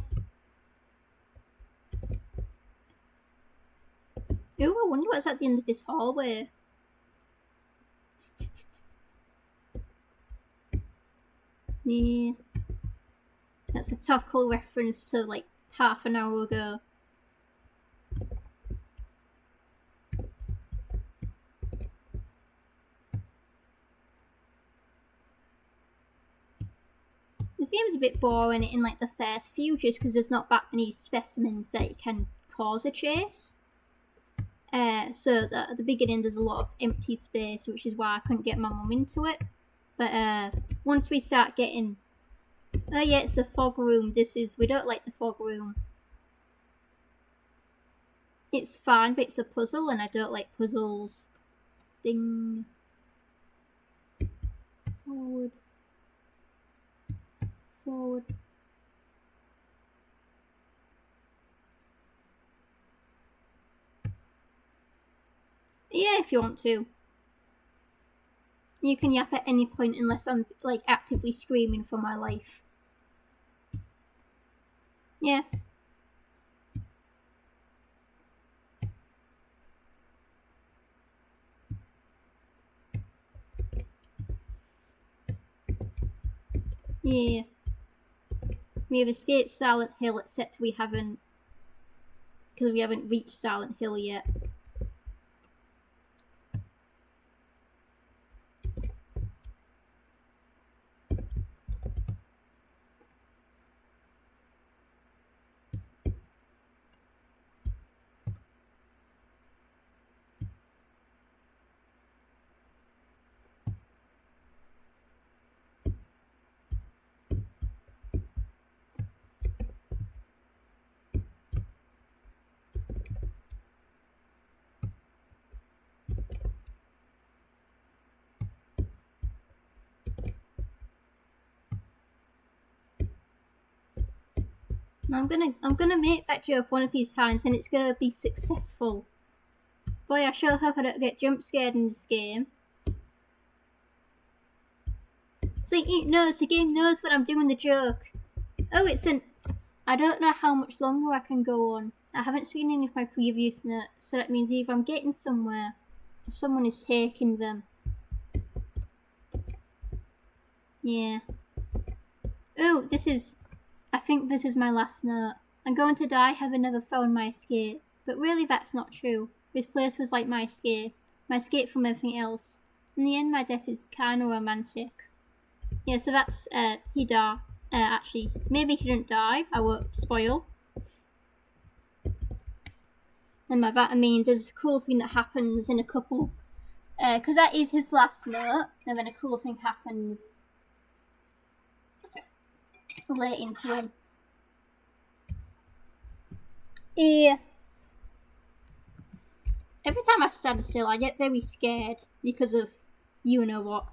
Oh, I wonder what's at the end of this hallway. Yeah. That's a topical reference to like half an hour ago. This game's a bit boring in like the first few just because there's not that many specimens that you can cause a chase. So at the beginning there's a lot of empty space, which is why I couldn't get my mum into it. But once we start getting... Oh yeah, it's the fog room. We don't like the fog room. It's fine, but it's a puzzle and I don't like puzzles. Ding. Forward. Forward. Yeah, if you want to. You can yap at any point unless I'm like actively screaming for my life. Yeah. Yeah. We have escaped Silent Hill, except we haven't... because we haven't reached Silent Hill yet. I'm gonna make that joke one of these times and it's gonna be successful. Boy, I sure hope I don't get jump scared in this game. It's like, it knows, the game knows when I'm doing the joke. Oh, I don't know how much longer I can go on. I haven't seen any of my previous notes, so that means either I'm getting somewhere or someone is taking them. Yeah. Oh, I think this is my last note. I'm going to die having never found my escape. But really that's not true. This place was like my escape from everything else. In the end, my death is kinda romantic. Yeah, so that's, he died. Actually, maybe he didn't die, I won't spoil. And by that I mean there's a cool thing that happens in a couple, because that is his last note, and then a cool thing happens relating to him. Yeah. Every time I stand still, I get very scared because of you know what.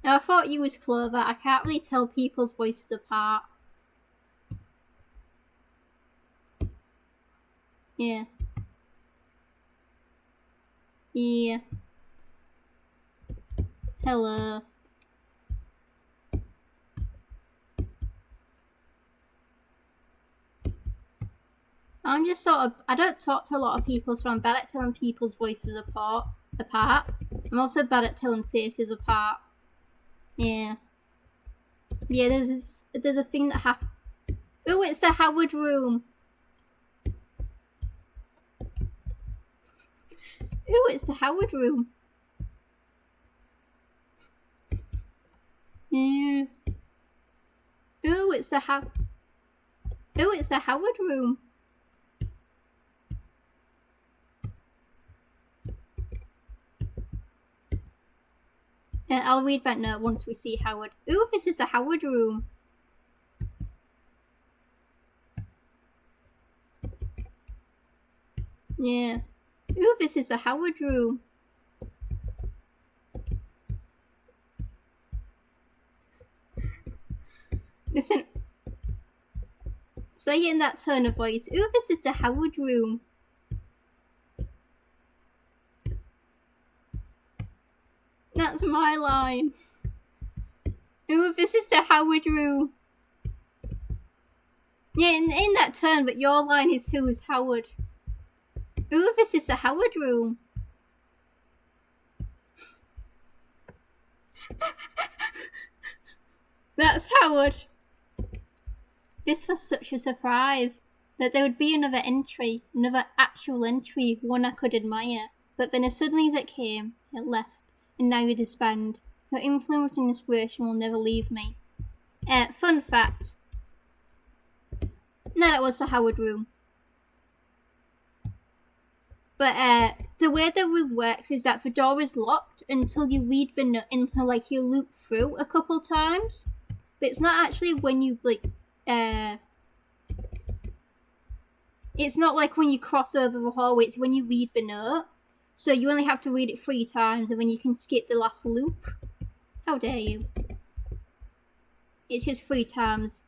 Now, I thought you was Clover. I can't really tell people's voices apart. Yeah. Yeah. Hello. I'm just sort of... I don't talk to a lot of people, so I'm bad at telling people's voices apart. I'm also bad at telling faces apart. Yeah. Yeah, there's a thing that happens... Oh, it's the Howard room! Ooh, it's the Howard room. Yeah. Ooh, it's the Howard room. I'll read that note once we see Howard. Ooh, this is the Howard room. Yeah. Ooh, this is the Howard room. Listen. Say it in that tone of voice. Ooh, this is the Howard room. That's my line. Ooh, this is the Howard room. Yeah, in that tone, but your line is who is Howard. Ooh, this is the Howard room. That's Howard. This was such a surprise that there would be another entry, another actual entry, one I could admire. But then as suddenly as it came, it left, and now you disband. Your influence and inspiration will never leave me. Fun fact. No, that was the Howard room. But the way the room works is that the door is locked until you read the note, until like you loop through a couple times. But it's not actually when you it's not like when you cross over the hallway, it's when you read the note. So you only have to read it 3 times and then you can skip the last loop. How dare you? It's just 3 times.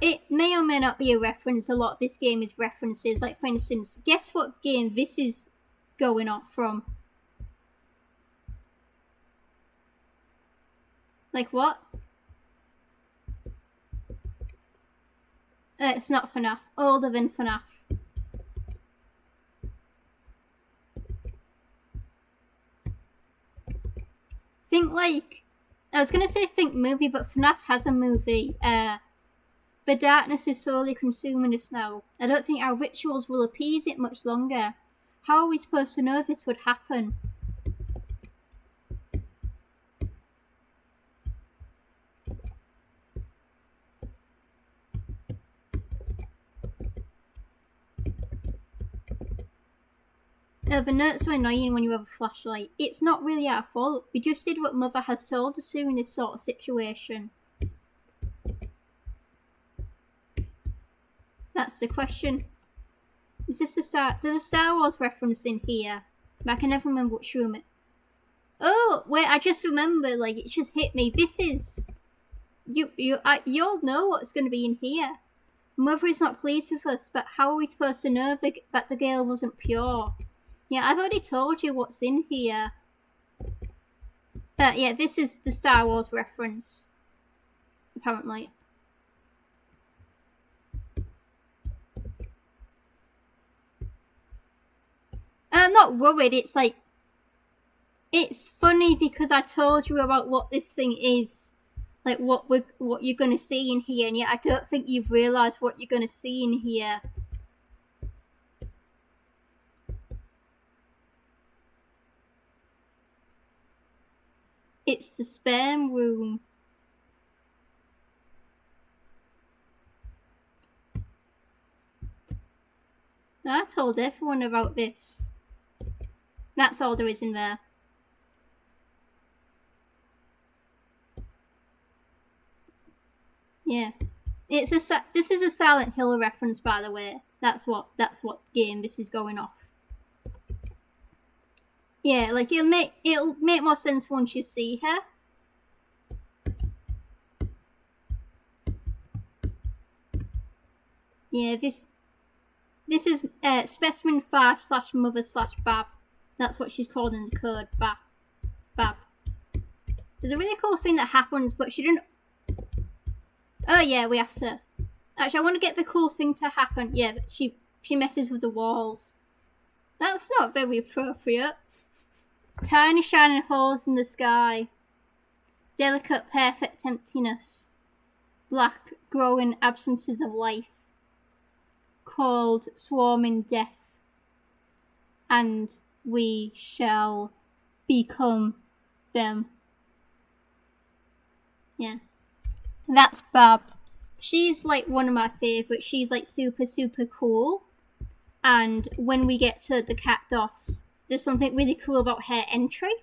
It may or may not be a reference. A lot of this game is references. Like, for instance, guess what game this is going off from? Like what? It's not FNAF. Older than FNAF. Think like... I was gonna say think movie, but FNAF has a movie. The darkness is slowly consuming us now. I don't think our rituals will appease it much longer. How are we supposed to know this would happen? The notes are annoying when you have a flashlight. It's not really our fault. We just did what Mother has told us to in this sort of situation. That's the question. Is this there's a Star Wars reference in here, but I can never remember which room it... Oh, wait, I just remember, like, it just hit me. This is... You'll know what's going to be in here. Mother is not pleased with us, but how are we supposed to know that the girl wasn't pure? Yeah, I've already told you what's in here. But yeah, this is the Star Wars reference. Apparently. I'm not worried, it's like... It's funny because I told you about what this thing is. Like what you're going to see in here, and yet I don't think you've realised what you're going to see in here. It's the sperm room. I told everyone about this. That's all there is in there. Yeah. This is a Silent Hill reference, by the way. That's what game this is going off. Yeah, like it'll make more sense once you see her. Yeah, this is specimen 5/mother/Bab. That's what she's called in the code. Bab. There's a really cool thing that happens, but she didn't. Oh yeah, we have to. Actually, I want to get the cool thing to happen. Yeah, she messes with the walls. That's not very appropriate. Tiny shining holes in the sky. Delicate, perfect emptiness. Black, growing absences of life. called Swarming Death, and we shall become them. Yeah. That's Bab. She's like one of my favourites. She's like super, super cool. And when we get to the cat DOS, there's something really cool about her entry.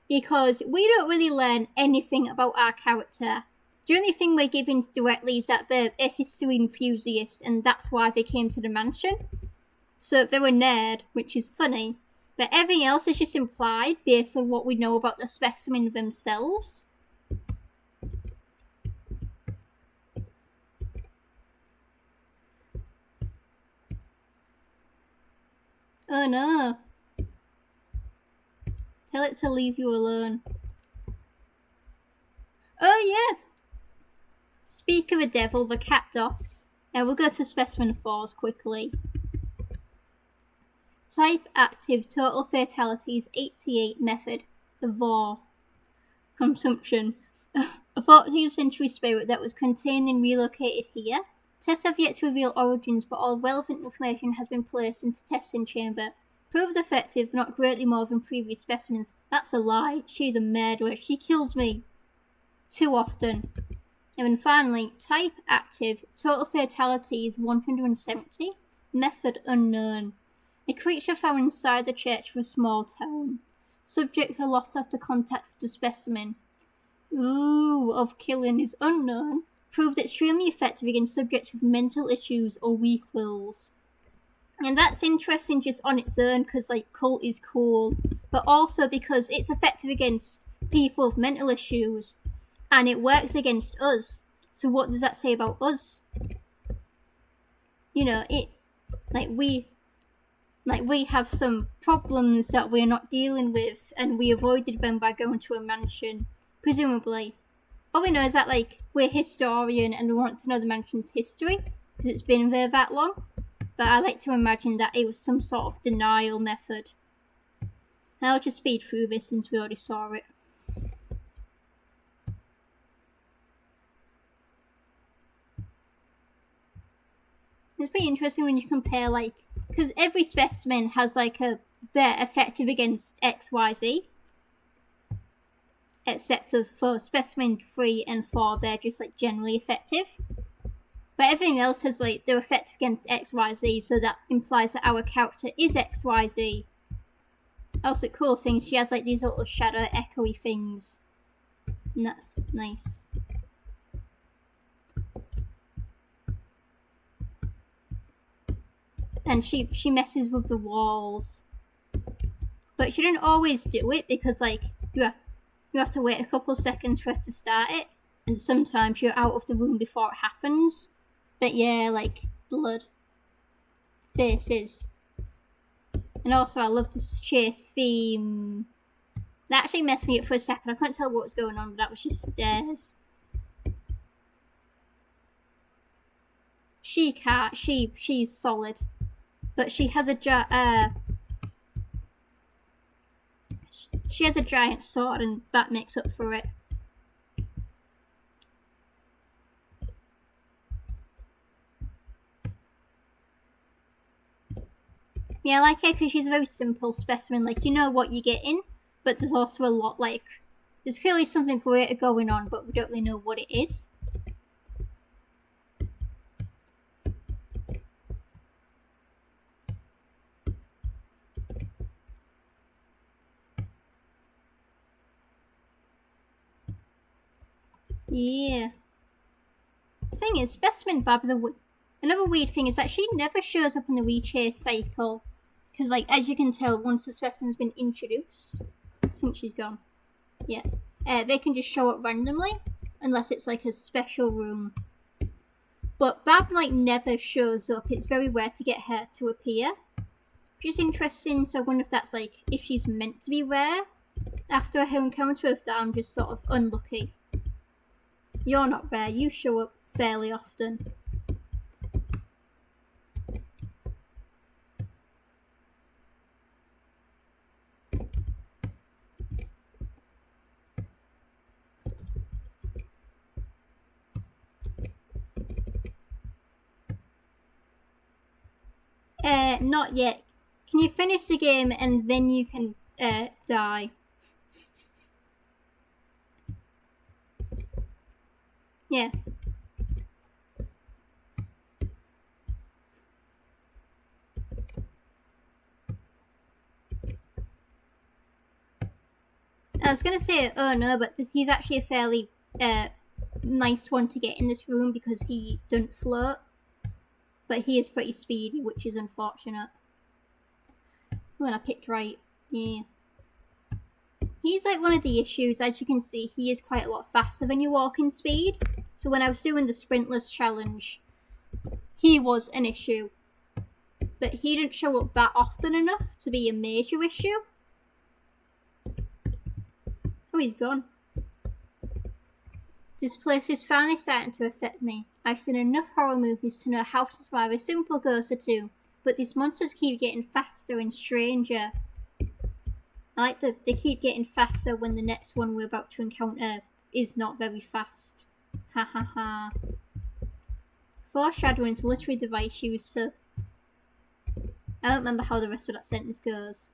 Because we don't really learn anything about our character. The only thing we're given directly is that they're a history enthusiast, and that's why they came to the mansion. So they're a nerd, which is funny. But everything else is just implied based on what we know about the specimen themselves. Oh no. Tell it to leave you alone. Oh yeah. Speak of a devil, the cat DOS. We'll go to specimen 4s quickly. Type active, total fatalities 88 method. VAR. Consumption. A 14th century spirit that was contained and relocated here. Tests have yet to reveal origins, but all relevant information has been placed into testing chamber. Proves effective, but not greatly more than previous specimens. That's a lie. She's a murderer. She kills me too often. And then finally, type active, total fatalities 170, method unknown. A creature found inside the church of a small town. Subject aloft after contact with the specimen. Of killing is unknown. Proved extremely effective against subjects with mental issues or weak wills. And that's interesting just on its own because like cult is cool, but also because it's effective against people with mental issues, and it works against us. So what does that say about us? You know, we have some problems that we're not dealing with, and we avoided them by going to a mansion, presumably. All we know is that like we're historian and we want to know the mansion's history because it's been there that long. But I like to imagine that it was some sort of denial method. And I'll just speed through this since we already saw it. It's pretty interesting when you compare, like, because every specimen has like they're effective against XYZ. Except for specimen 3 and 4, they're just like generally effective. But everything else has like they're effective against XYZ, so that implies that our character is XYZ. Also, cool thing, she has like these little shadow echoey things. And that's nice. And she messes with the walls. But she didn't always do it because like you have to wait a couple seconds for her to start it. And sometimes you're out of the room before it happens. But yeah, like blood. Faces. And also I love this chase theme. That actually messed me up for a second. I couldn't tell what was going on, but that was just stairs. She can't. She's solid. But she has a she has a giant sword, and that makes up for it. Yeah, I like her because she's a very simple specimen. Like, you know what you're getting, but there's also a lot, like, there's clearly something greater going on, but we don't really know what it is. Yeah. The thing is, Specimen Bab is another weird thing is that she never shows up in the rechase cycle. Because, like, as you can tell, once the specimen's been introduced, I think she's gone. Yeah. They can just show up randomly, unless it's, like, a special room. But Bab, like, never shows up. It's very rare to get her to appear. Which is interesting, so I wonder if that's, like, if she's meant to be rare after her encounter, if that I'm just sort of unlucky. You're not rare, you show up fairly often. Not yet. Can you finish the game and then you can die? Yeah. I was gonna say, oh no, but he's actually a fairly nice one to get in this room because he doesn't float. But he is pretty speedy, which is unfortunate. When I picked right, yeah. He's like one of the issues, as you can see, he is quite a lot faster than your walking speed. So when I was doing the sprintless challenge, he was an issue. But he didn't show up that often enough to be a major issue. Oh, he's gone. This place is finally starting to affect me. I've seen enough horror movies to know how to survive a simple ghost or two, but these monsters keep getting faster and stranger. I like that they keep getting faster when the next one we're about to encounter is not very fast. Ha ha ha. Foreshadowing is literally the device used, so I don't remember how the rest of that sentence goes.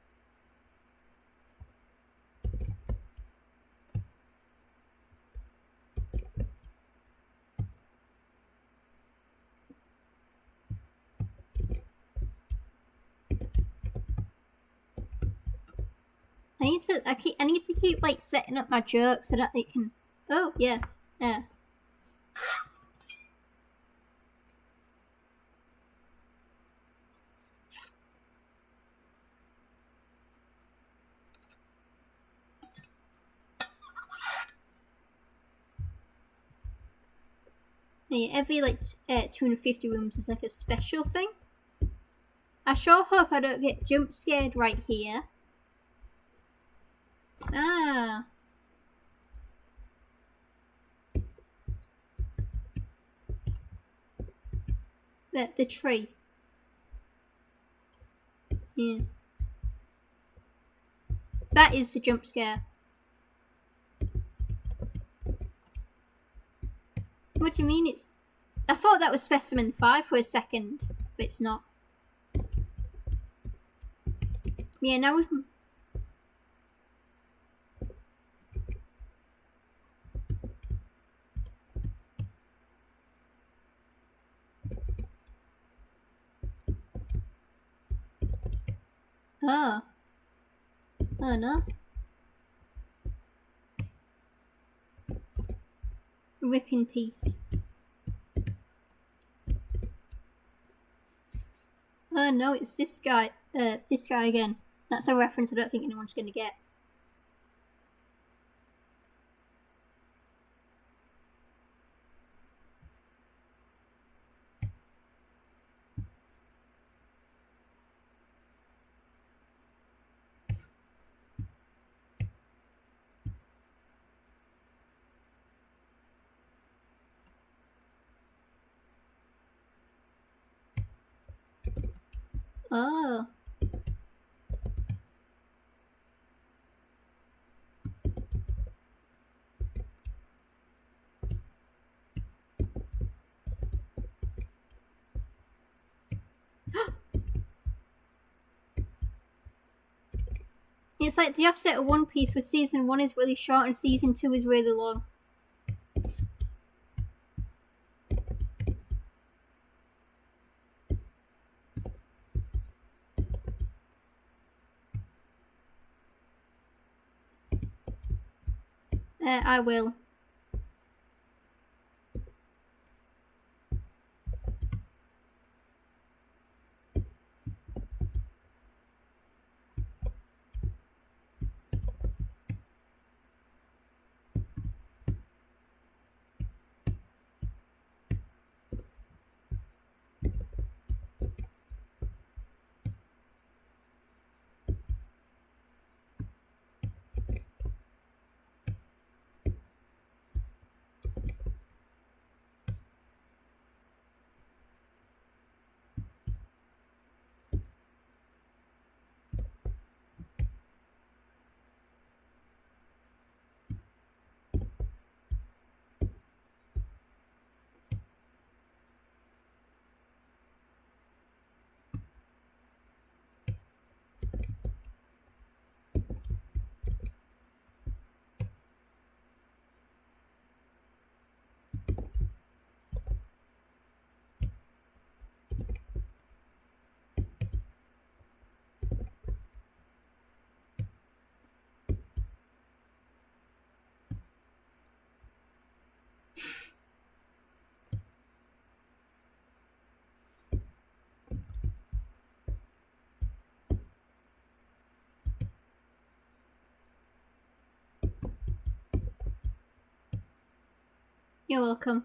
I need to keep like setting up my jokes so that they can. Oh yeah, yeah. Yeah, every like 250 rooms is like a special thing. I sure hope I don't get jump scared right here. Ah. The tree. Yeah. That is the jump scare. What do you mean it's... I thought that was specimen 5 for a second, but it's not. Yeah, now we've... Oh. Oh no. Rip in peace. Oh no, it's this guy again. That's a reference I don't think anyone's gonna get. Oh. It's like the opposite of One Piece, where season 1 is really short and season 2 is really long. I will. You're welcome.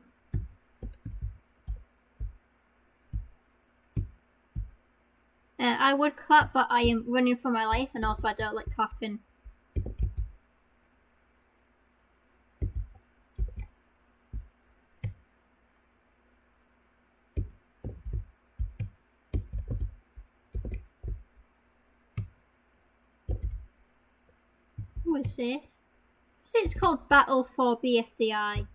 I would clap, but I am running for my life, and also I don't like clapping. We're safe. See, it's called Battle for BFDI.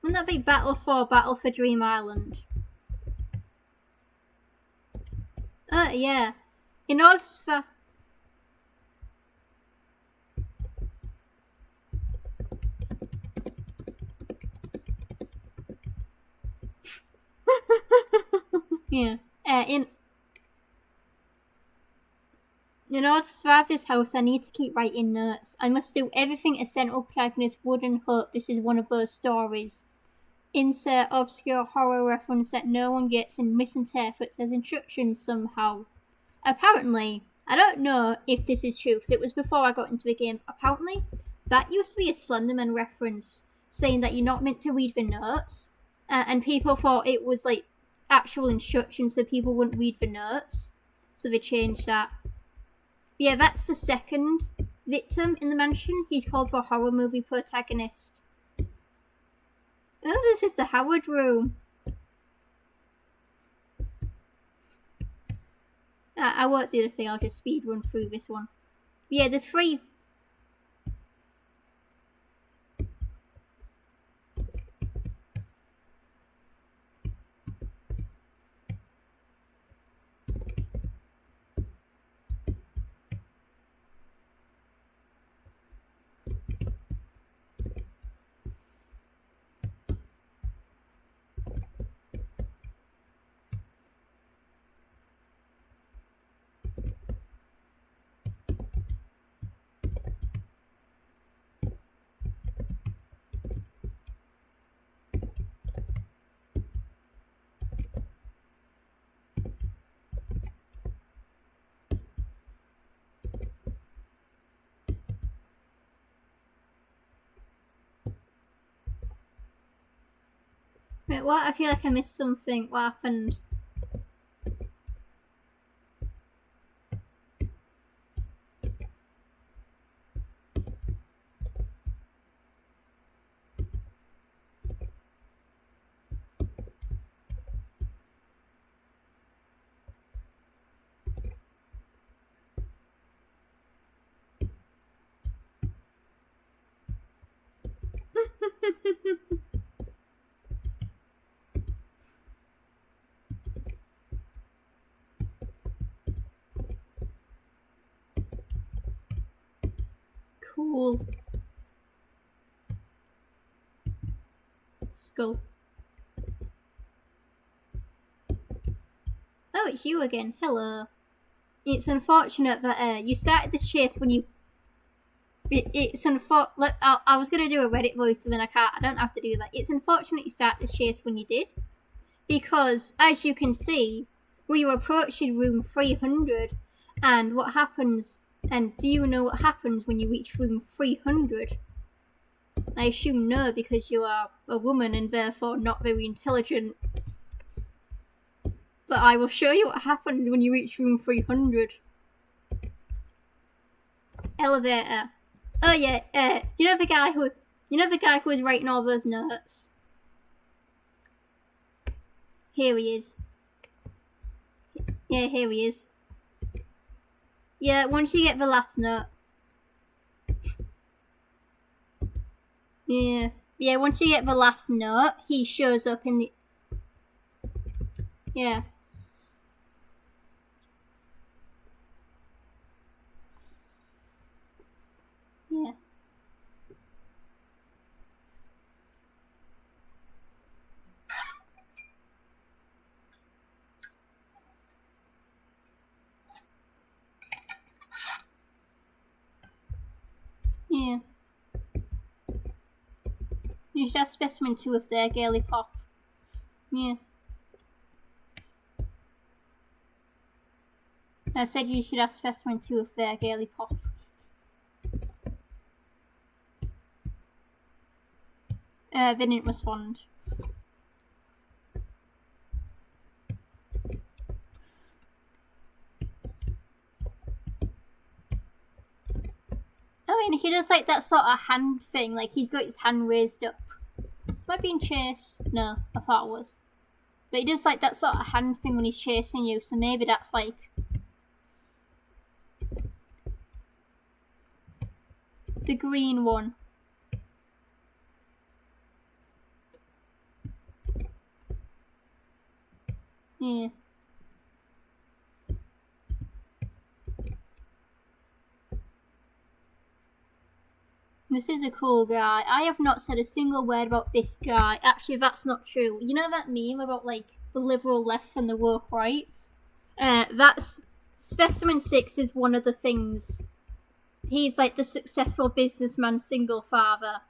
Wouldn't that be Battle for Dream Island? Yeah. In order to... yeah. In order to survive this house, I need to keep writing notes. I must do everything a central protagonist would and hope this is one of those stories. Insert obscure horror reference that no one gets and misinterprets as instructions somehow. Apparently, I don't know if this is true because it was before I got into the game. Apparently, that used to be a Slenderman reference saying that you're not meant to read the notes, and people thought it was like actual instructions so people wouldn't read the notes. So they changed that. Yeah, that's the second victim in the mansion. He's called the horror movie protagonist. Oh, this is the Howard room. I won't do the thing, I'll just speed run through this one. Yeah, there's 3. Wait, what? I feel like I missed something. What happened? Cool. Skull. Oh, it's you again. Hello. It's unfortunate that you started this chase when you... It's unfortunate... I was going to do a Reddit voice and then I don't have to do that. It's unfortunate you started this chase when you did. Because, as you can see, we were approaching room 300. And what happens... And do you know what happens when you reach room 300? I assume no, because you are a woman and therefore not very intelligent. But I will show you what happens when you reach room 300. Elevator. Oh yeah, you know the guy who was writing all those notes? Here he is. Yeah, here he is. Yeah, once you get the last note. Yeah, once you get the last note, he shows up in the... Yeah. Yeah. Yeah. You should have specimen 2 of their girly pop. Yeah. I said you should have specimen 2 of their girly pop. They didn't respond. I mean, he does like that sort of hand thing, like he's got his hand raised up. Am I being chased? No, I thought I was. But he does like that sort of hand thing when he's chasing you, so maybe that's like... the green one. Yeah. This is a cool guy. I have not said a single word about this guy. Actually, that's not true. You know that meme about like the liberal left and the woke right? That's Specimen 6 is one of the things. He's like the successful businessman single father.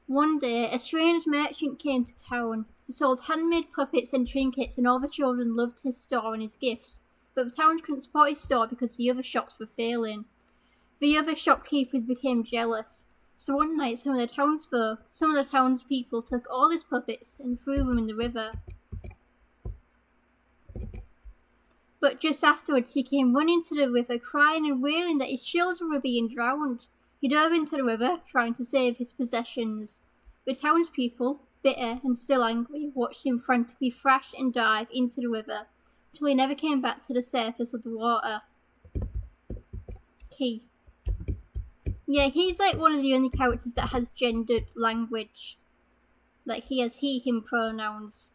One day, a strange merchant came to town. He sold handmade puppets and trinkets, and all the children loved his store and his gifts. But the town couldn't support his store because the other shops were failing. The other shopkeepers became jealous. So one night, some of the townspeople took all his puppets and threw them in the river. But just afterwards, he came running to the river, crying and wailing that his children were being drowned. He dove into the river, trying to save his possessions. The townspeople, bitter and still angry, watched him frantically thrash and dive into the river, till he never came back to the surface of the water. Key. Yeah, he's like one of the only characters that has gendered language. Like, he has he, him pronouns.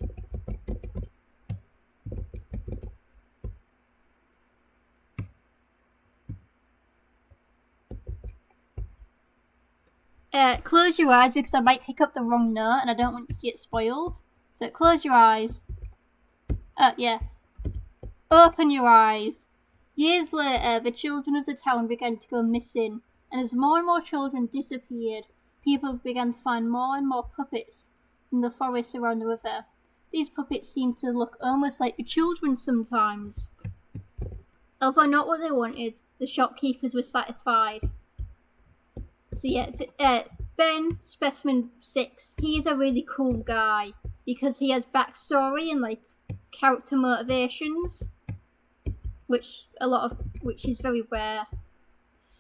Close your eyes because I might pick up the wrong note and I don't want you to get spoiled. So close your eyes. Yeah. Open your eyes. Years later, the children of the town began to go missing, and as more and more children disappeared, people began to find more and more puppets in the forest around the river. These puppets seemed to look almost like the children sometimes. Although not what they wanted, the shopkeepers were satisfied. So yeah, Ben, Specimen 6, he's a really cool guy because he has backstory and like character motivations, which is very rare.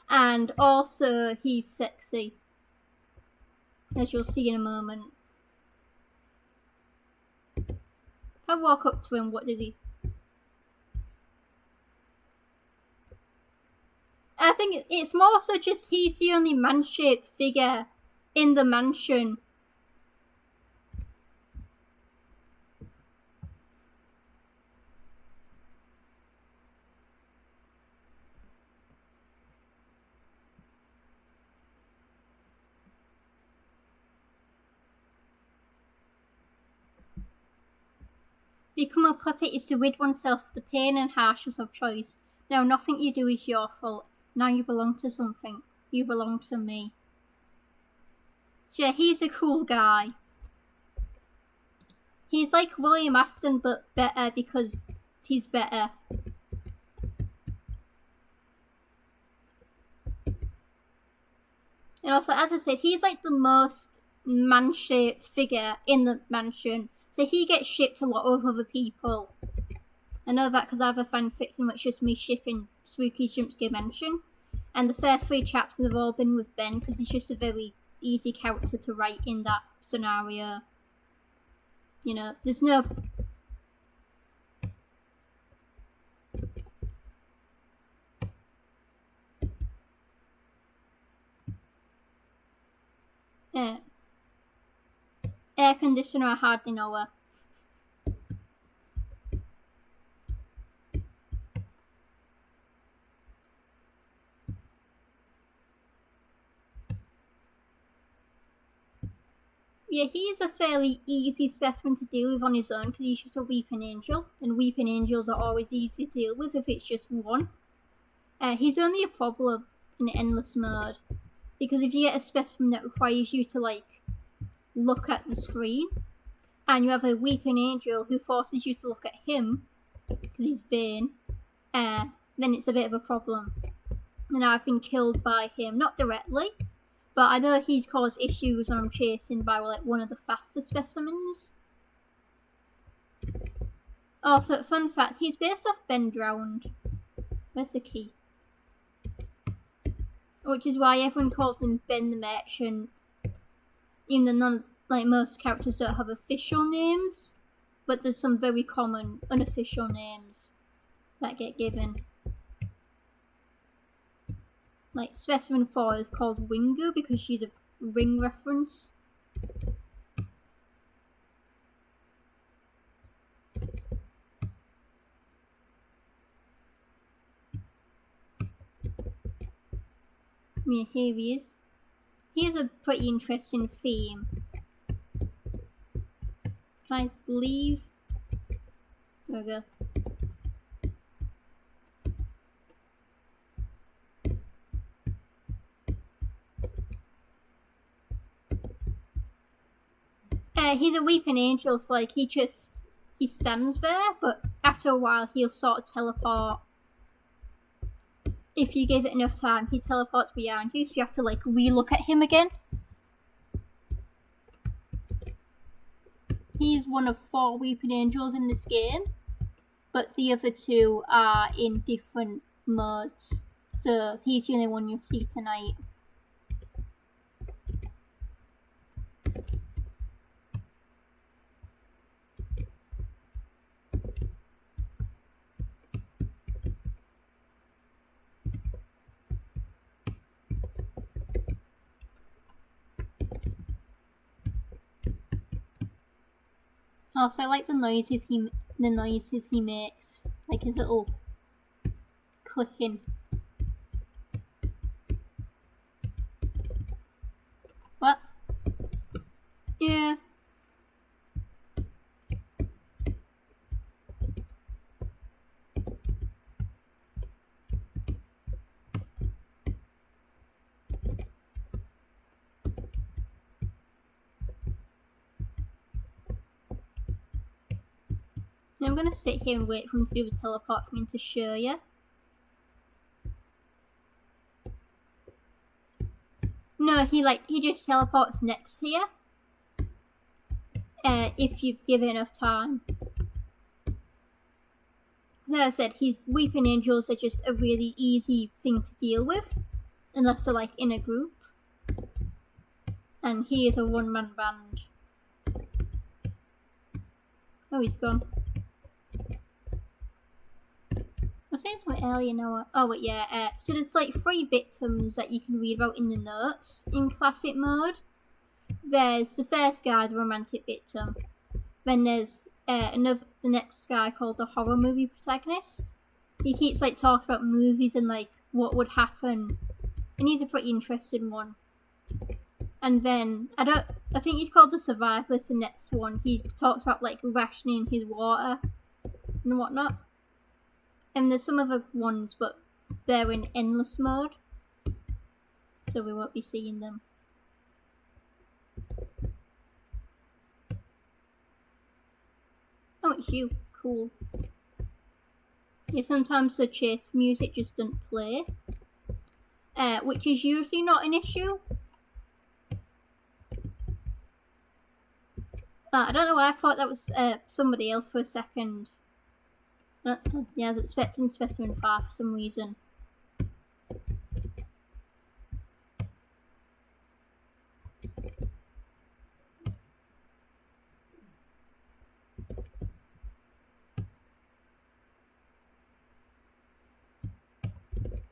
And also he's sexy, as you'll see in a moment. If I walk up to him, what does he... I think it's more so just he's the only man-shaped figure in the mansion. Become a puppet is to rid oneself of the pain and harshness of choice. Now nothing you do is your fault. Now you belong to something. You belong to me. So yeah, he's a cool guy. He's like William Afton, but better because he's better. And also, as I said, he's like the most man-shaped figure in the mansion. So he gets shipped a lot of other people. I know that because I have a fanfiction which is me shipping Spooky Jumpscare Mansion. And the first 3 chapters have all been with Ben because he's just a very easy character to write in that scenario. You know, there's no... air conditioner, I hardly know her. Yeah, he's a fairly easy specimen to deal with on his own because he's just a weeping angel, and weeping angels are always easy to deal with if it's just one. He's only a problem in endless mode because if you get a specimen that requires you to like look at the screen, and you have a weeping angel who forces you to look at him because he's vain, then it's a bit of a problem. And I've been killed by him, not directly, But I know he's caused issues when I'm chasing by like one of the faster specimens. Also, fun fact, he's based off Ben Drowned. Where's the key? Which is why everyone calls him Ben the Merchant. Even though most characters don't have official names, but there's some very common unofficial names that get given. Like Specimen 4 is called Wingu because she's a ring reference. Yeah, here he is. He has a pretty interesting theme. Can I leave? There we go. He's a weeping angel, so like he stands there, but after a while he'll sort of teleport. If you give it enough time, he teleports behind you, so you have to like re-look at him again. He's one of 4 weeping angels in this game, but the other 2 are in different modes, so he's the only one you'll see tonight. Also, I like the noises he makes, like his little clicking. What? Yeah. Now I'm gonna sit here and wait for him to do the teleport for me to show you. No, he just teleports next to you. If you give it enough time. As I said, his weeping angels are just a really easy thing to deal with, unless they're like in a group. And he is a one-man band. Oh, he's gone. I was saying something earlier now. Oh, but yeah. So there's like 3 victims that you can read about in the notes in classic mode. There's the first guy, the romantic victim. Then there's the next guy called the horror movie protagonist. He keeps like talking about movies and like what would happen, and he's a pretty interesting one. And then I think he's called the survivalist. The next one, he talks about like rationing his water and whatnot. And there's some other ones, but they're in endless mode, so we won't be seeing them. Oh, it's you. Cool. Yeah, sometimes the chase music just doesn't play, which is usually not an issue. I don't know why I thought that was somebody else for a second. Yeah, I was expecting Specimen 5 for some reason.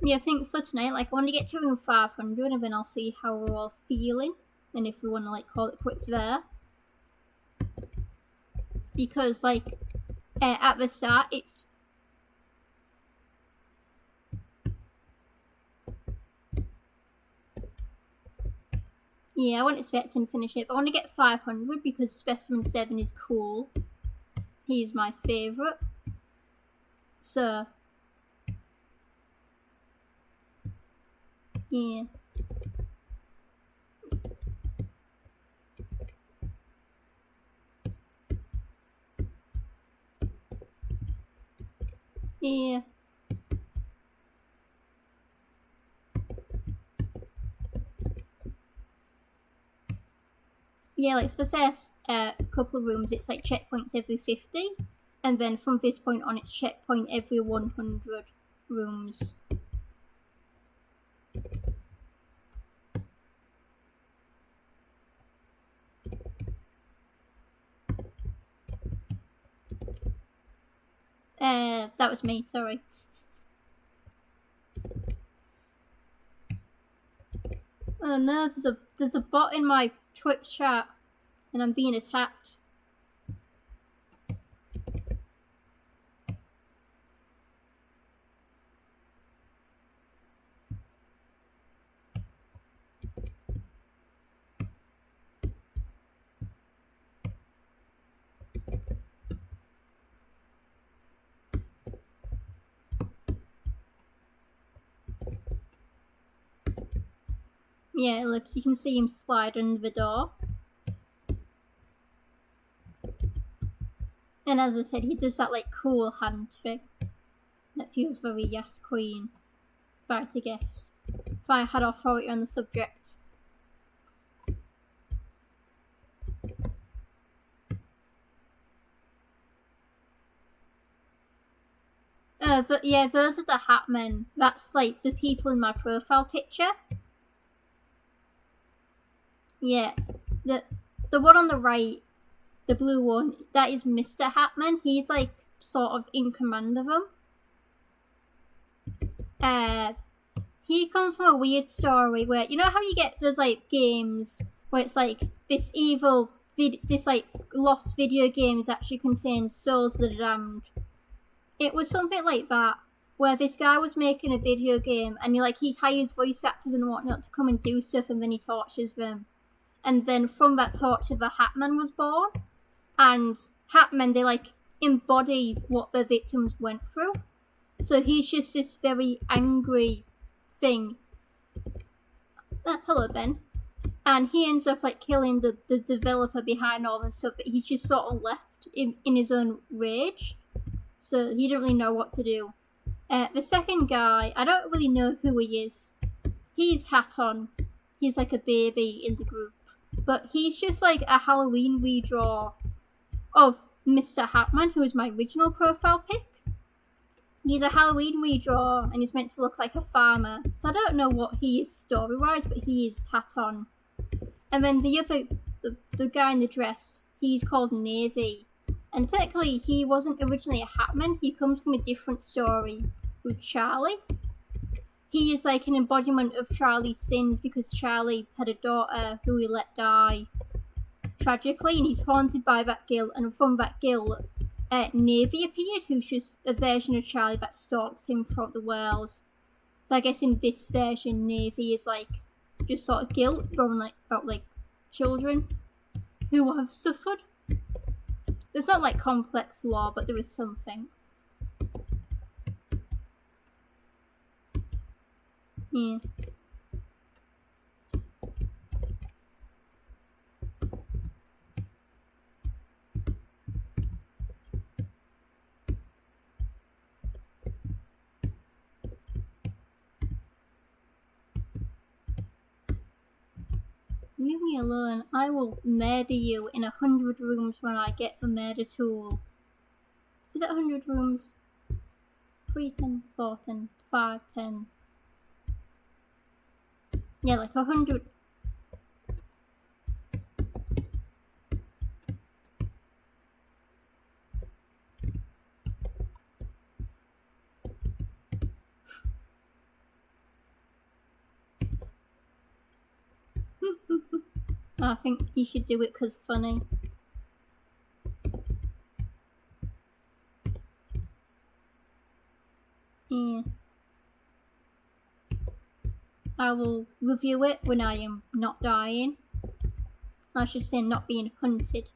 Yeah, I think for tonight, like, I want to get to room 500 and then I'll see how we're all feeling and if we want to, like, call it quits there. Because, like, at the start, it's... Yeah, I wasn't expecting to finish it, but I want to get 500 because Specimen 7 is cool. He's my favourite. So... yeah. Yeah. Yeah, like for the first couple of rooms, it's like checkpoints every 50, and then from this point on, it's checkpoint every 100 rooms. That was me, sorry. Oh no, there's a bot in my Twitch chat, and I'm being attacked. Yeah, look, you can see him slide under the door. And as I said, he does that like cool hand thing. That feels very Yes Queen, if I had to guess. If I had authority on the subject. But yeah, those are the Hatmen. That's like the people in my profile picture. Yeah, the one on the right, the blue one, that is Mr. Hatman. He's like sort of in command of them. He comes from a weird story where, you know how you get those like games where it's like this evil, this like lost video games actually contains souls that are damned. It was something like that, where this guy was making a video game and he hires voice actors and whatnot to come and do stuff, and then he tortures them. And then from that torture, the Hatman was born. And Hatmen, they like embody what their victims went through. So he's just this very angry thing. Hello, Ben. And he ends up like killing the developer behind all this stuff, but he's just sort of left in his own rage. So he didn't really know what to do. The second guy, I don't really know who he is. He's Hatton. He's like a baby in the group. But he's just like a Halloween redraw of Mr. Hatman, who is my original profile pic. He's a Halloween redraw, and he's meant to look like a farmer. So I don't know what he is story-wise, but he is Hatton. And then the other, the guy in the dress, he's called Navy. And technically, he wasn't originally a Hatman. He comes from a different story with Charlie. He is like an embodiment of Charlie's sins because Charlie had a daughter who he let die tragically, and he's haunted by that guilt. And from that guilt, Navy appeared, who's just a version of Charlie that stalks him throughout the world. So I guess in this version, Navy is like just sort of guilt from about children who have suffered. There's not like complex lore, but there is something. Yeah. Leave me alone. I will murder you in 100 rooms when I get the murder tool. Is it 100 rooms? 3, 10, 4, 10, 5, 10. Yeah, like 100. I think you should do it because funny. Yeah. I will review it when I am not dying. I should say not being hunted.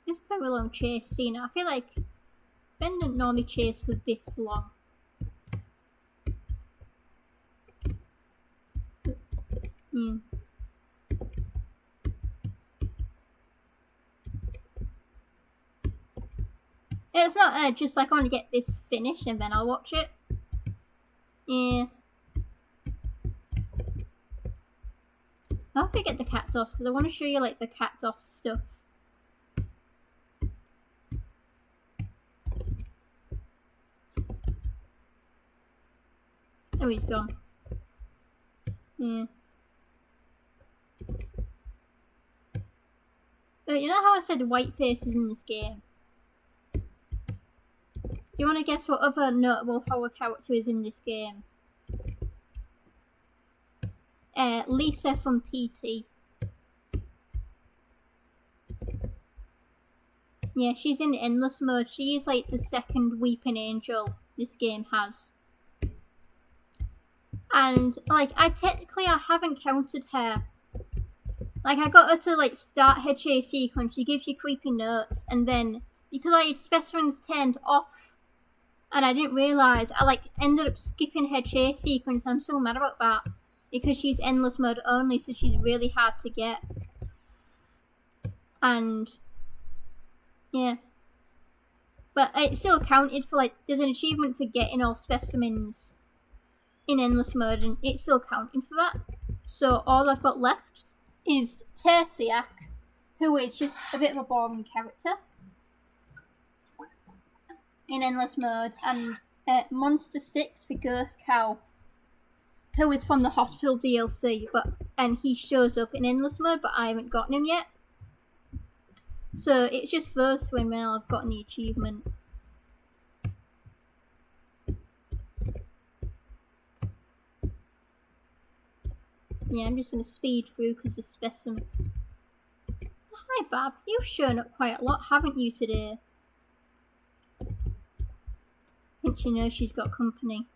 It's a very long chase scene. I feel like Ben doesn't normally chase for this long. Yeah. It's not just like I want to get this finished and then I'll watch it. Yeah. I hope I get the cat DOS because I want to show you like the cat DOS stuff. Oh, he's gone. Yeah. But you know how I said white faces in this game? Do you want to guess what other notable horror character is in this game? Lisa from PT. Yeah, she's in endless mode. She is like the second weeping angel this game has. And like I haven't counted her. Like I got her to like start her chase sequence, she gives you creepy notes, and then because I had specimens turned off and I didn't realise, I like ended up skipping her chase sequence. I'm so mad about that. Because she's endless mode only, so she's really hard to get. And yeah. But it still counted for like there's an achievement for getting all specimens in endless mode, and it's still counting for that. So all I've got left is Tertiac, who is just a bit of a boring character in endless mode, and Monster 6 for Ghost Cow, who is from the Hospital DLC, and he shows up in endless mode, but I haven't gotten him yet. So it's just first when I've gotten the achievement. Yeah, I'm just going to speed through because the specimen. Hi, Bab. You've shown up quite a lot, haven't you, today? I think she knows she's got company.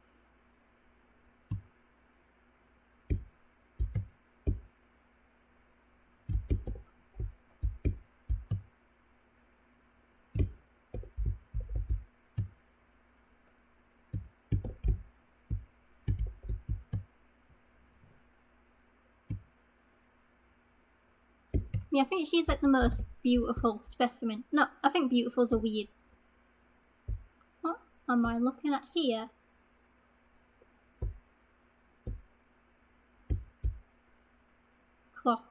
Yeah, I think she's like the most beautiful specimen. No, I think beautiful's a weird. What am I looking at here? Clock.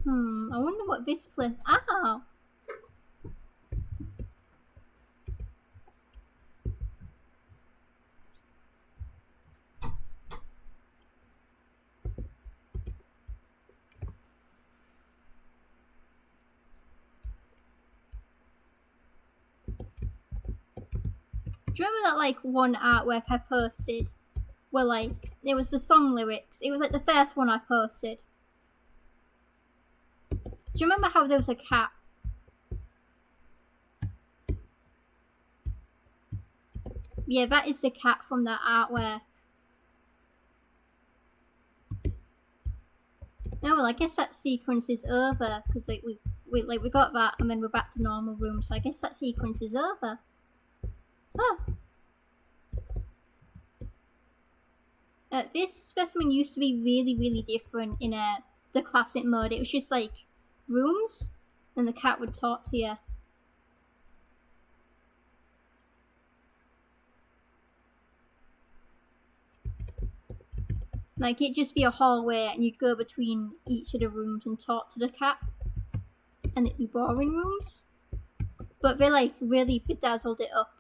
I wonder what this place. Ah! Do you remember that like one artwork I posted where like it was the song lyrics? It was like the first one I posted. Do you remember how there was a cat? Yeah, that is the cat from that artwork. Oh well, I guess that sequence is over because like we got that and then we're back to normal room. So I guess that sequence is over. Oh. This specimen used to be really different in the classic mode. It was just like rooms, and the cat would talk to you. Like it'd just be a hallway, and you'd go between each of the rooms and talk to the cat, and it'd be boring rooms. But they like really bedazzled it up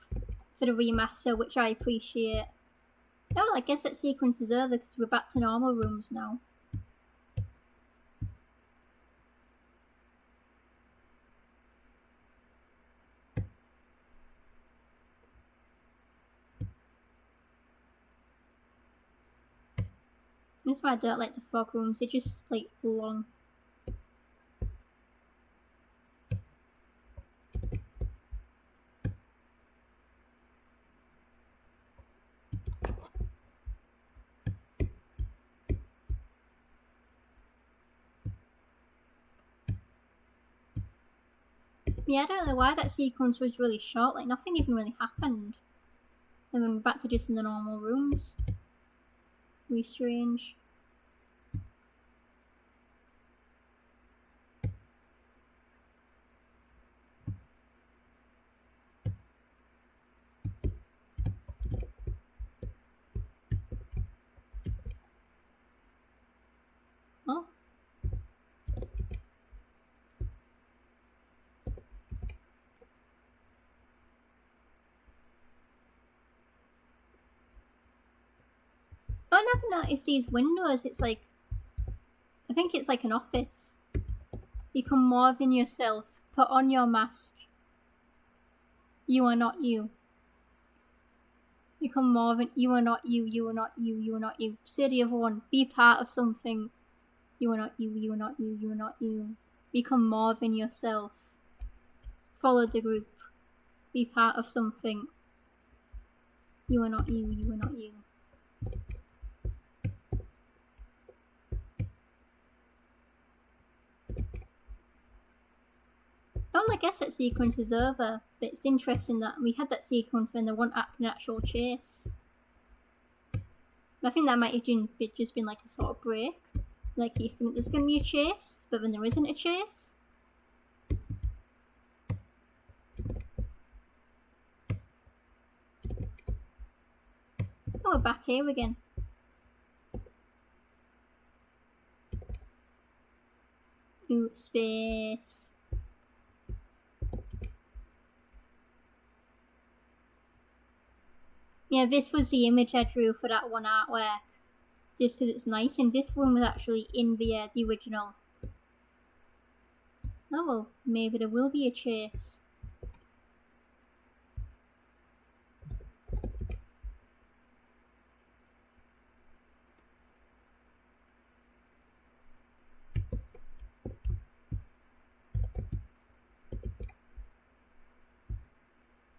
for the remaster, which I appreciate. Oh, I guess that sequence is over because we're back to normal rooms now. That's why I don't like the fog rooms, they're just like long. Yeah, I don't know why that sequence was really short, like nothing even really happened. And then back to just in the normal rooms. Really strange. I never noticed these windows. It's like, I think it's like an office. Become more than yourself. Put on your mask. You are not you. Become more than, you are not you, you are not you, you are not you. Say the other one. Be part of something. You are not you, you are not you, you are not you. Become more than yourself. Follow the group. Be part of something. You are not you, you are not you. Well, I guess that sequence is over, but it's interesting that we had that sequence when they weren't acting an actual chase. I think that might have just been like a sort of break. Like, you think there's going to be a chase, but then there isn't a chase. Oh, we're back here again. Ooh, space. Yeah, this was the image I drew for that one artwork. Just because it's nice, and this one was actually in the original. Oh well, maybe there will be a chase.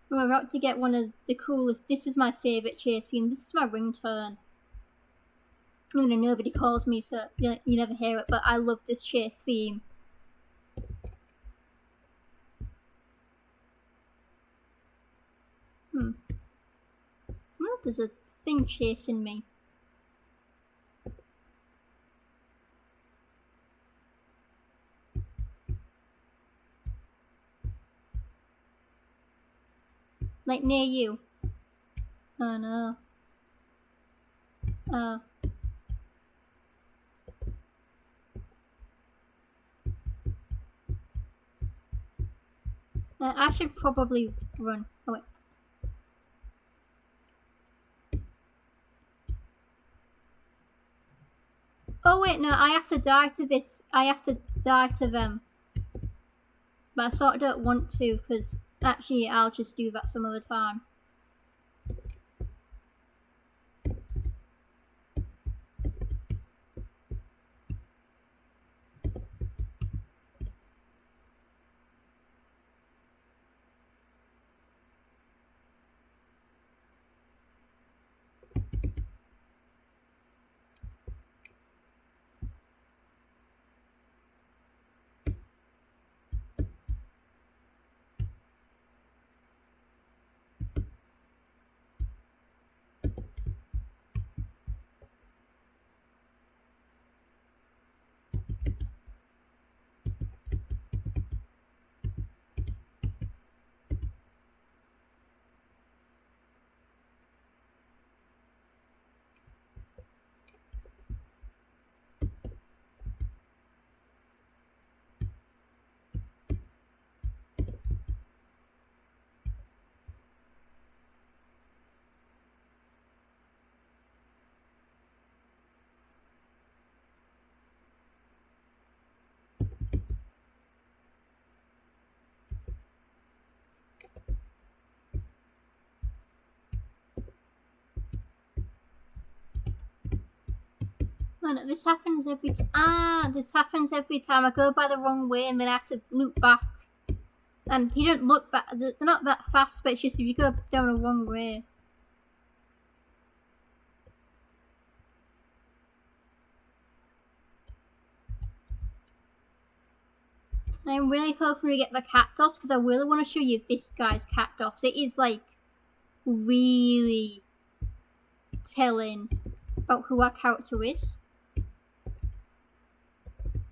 We're about to get one of the coolest. This is my favourite chase theme. This is my ringtone. I mean, nobody calls me, so you never hear it, but I love this chase theme. Well, there's a thing chasing me. Like near you. Oh no. Oh. I should probably run. Oh wait. Oh wait, no, I have to die to this. I have to die to them. But I sort of don't want to, because actually I'll just do that some other time. Oh no, this happens every this happens every time. I go by the wrong way and then I have to loop back. And he don't look back. They're not that fast, but it's just if you go down the wrong way. I'm really hoping we get the cactus because I really want to show you this guy's cactus. It is like really telling about who our character is.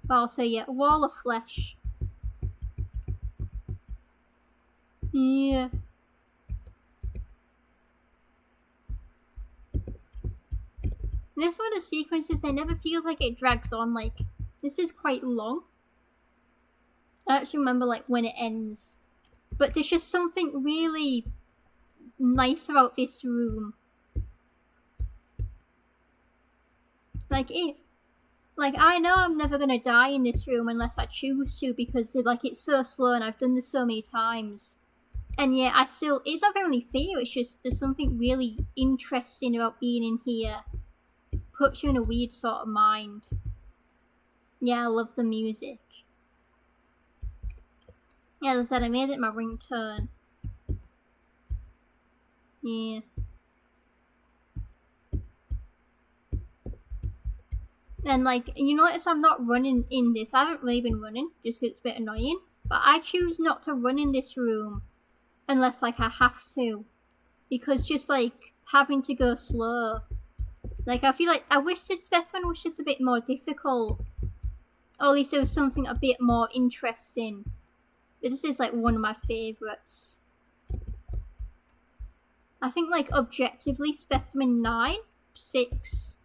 But also, yeah, wall of flesh. Yeah. This one of the sequences, I never feel like it drags on. Like, this is quite long. I don't actually remember like when it ends. But there's just something really nice about this room. I know I'm never gonna die in this room unless I choose to, because it's so slow and I've done this so many times. And yet it's not really fear, it's just there's something really interesting about being in here. Puts you in a weird sort of mind. Yeah, I love the music. Yeah, as I said, I made it my ringtone. Yeah. And you notice I'm not running in this. I haven't really been running, just because it's a bit annoying. But I choose not to run in this room unless I have to. Because just having to go slow. I feel like I wish this specimen was just a bit more difficult. Or at least there was something a bit more interesting. But this is one of my favourites. I think objectively specimen 9, 6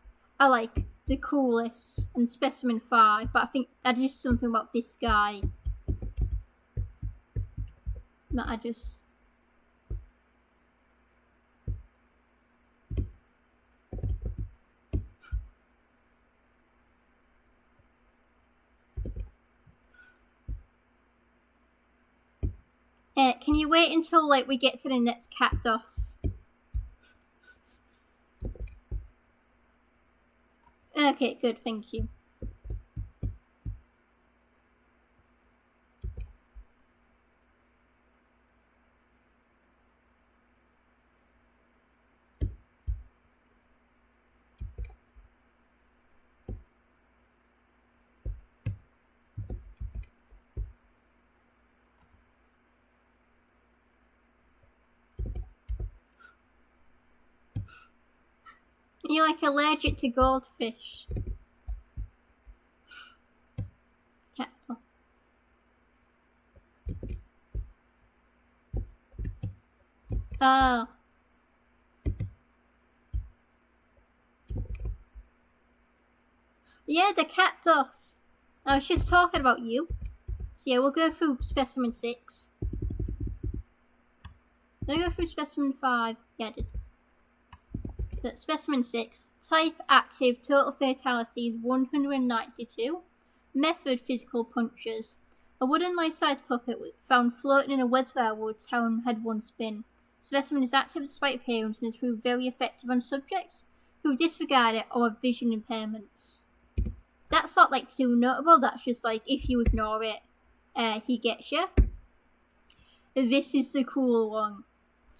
are the coolest, and specimen 5, but I think that's just something about this guy that I just... can you wait until we get to the next cactus? Okay, good, thank you. You're allergic to goldfish. Cactus. Oh. Yeah, the cactus. I was just talking about you. So yeah, we'll go through specimen 6. Did I go through specimen 5? Yeah, I did. So specimen 6. Type active, total fatalities 192. Method physical punctures. A wooden life-size puppet found floating in a Westvale town had once been. Specimen is active despite appearance and has proved very effective on subjects who disregard it or have vision impairments. That's not too notable, that's just if you ignore it, he gets you. This is the cool one.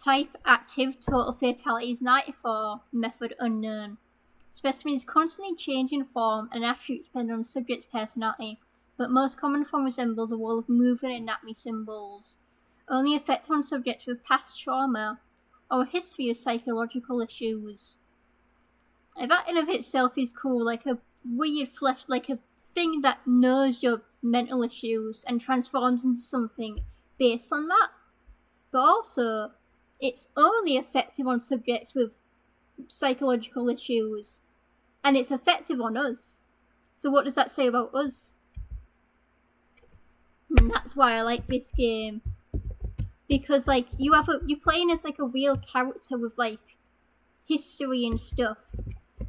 Type active, total fatalities 94, method unknown. Specimen is constantly changing form and attributes depending on the subject's personality, but most common form resembles a wall of movement and anatomy symbols. Only effective on subjects with past trauma or a history of psychological issues. That in of itself is cool, a weird flesh, a thing that knows your mental issues and transforms into something based on that. But also, it's only effective on subjects with psychological issues, and it's effective on us. So what does that say about us? And that's why I like this game, because you're playing as a real character with history and stuff,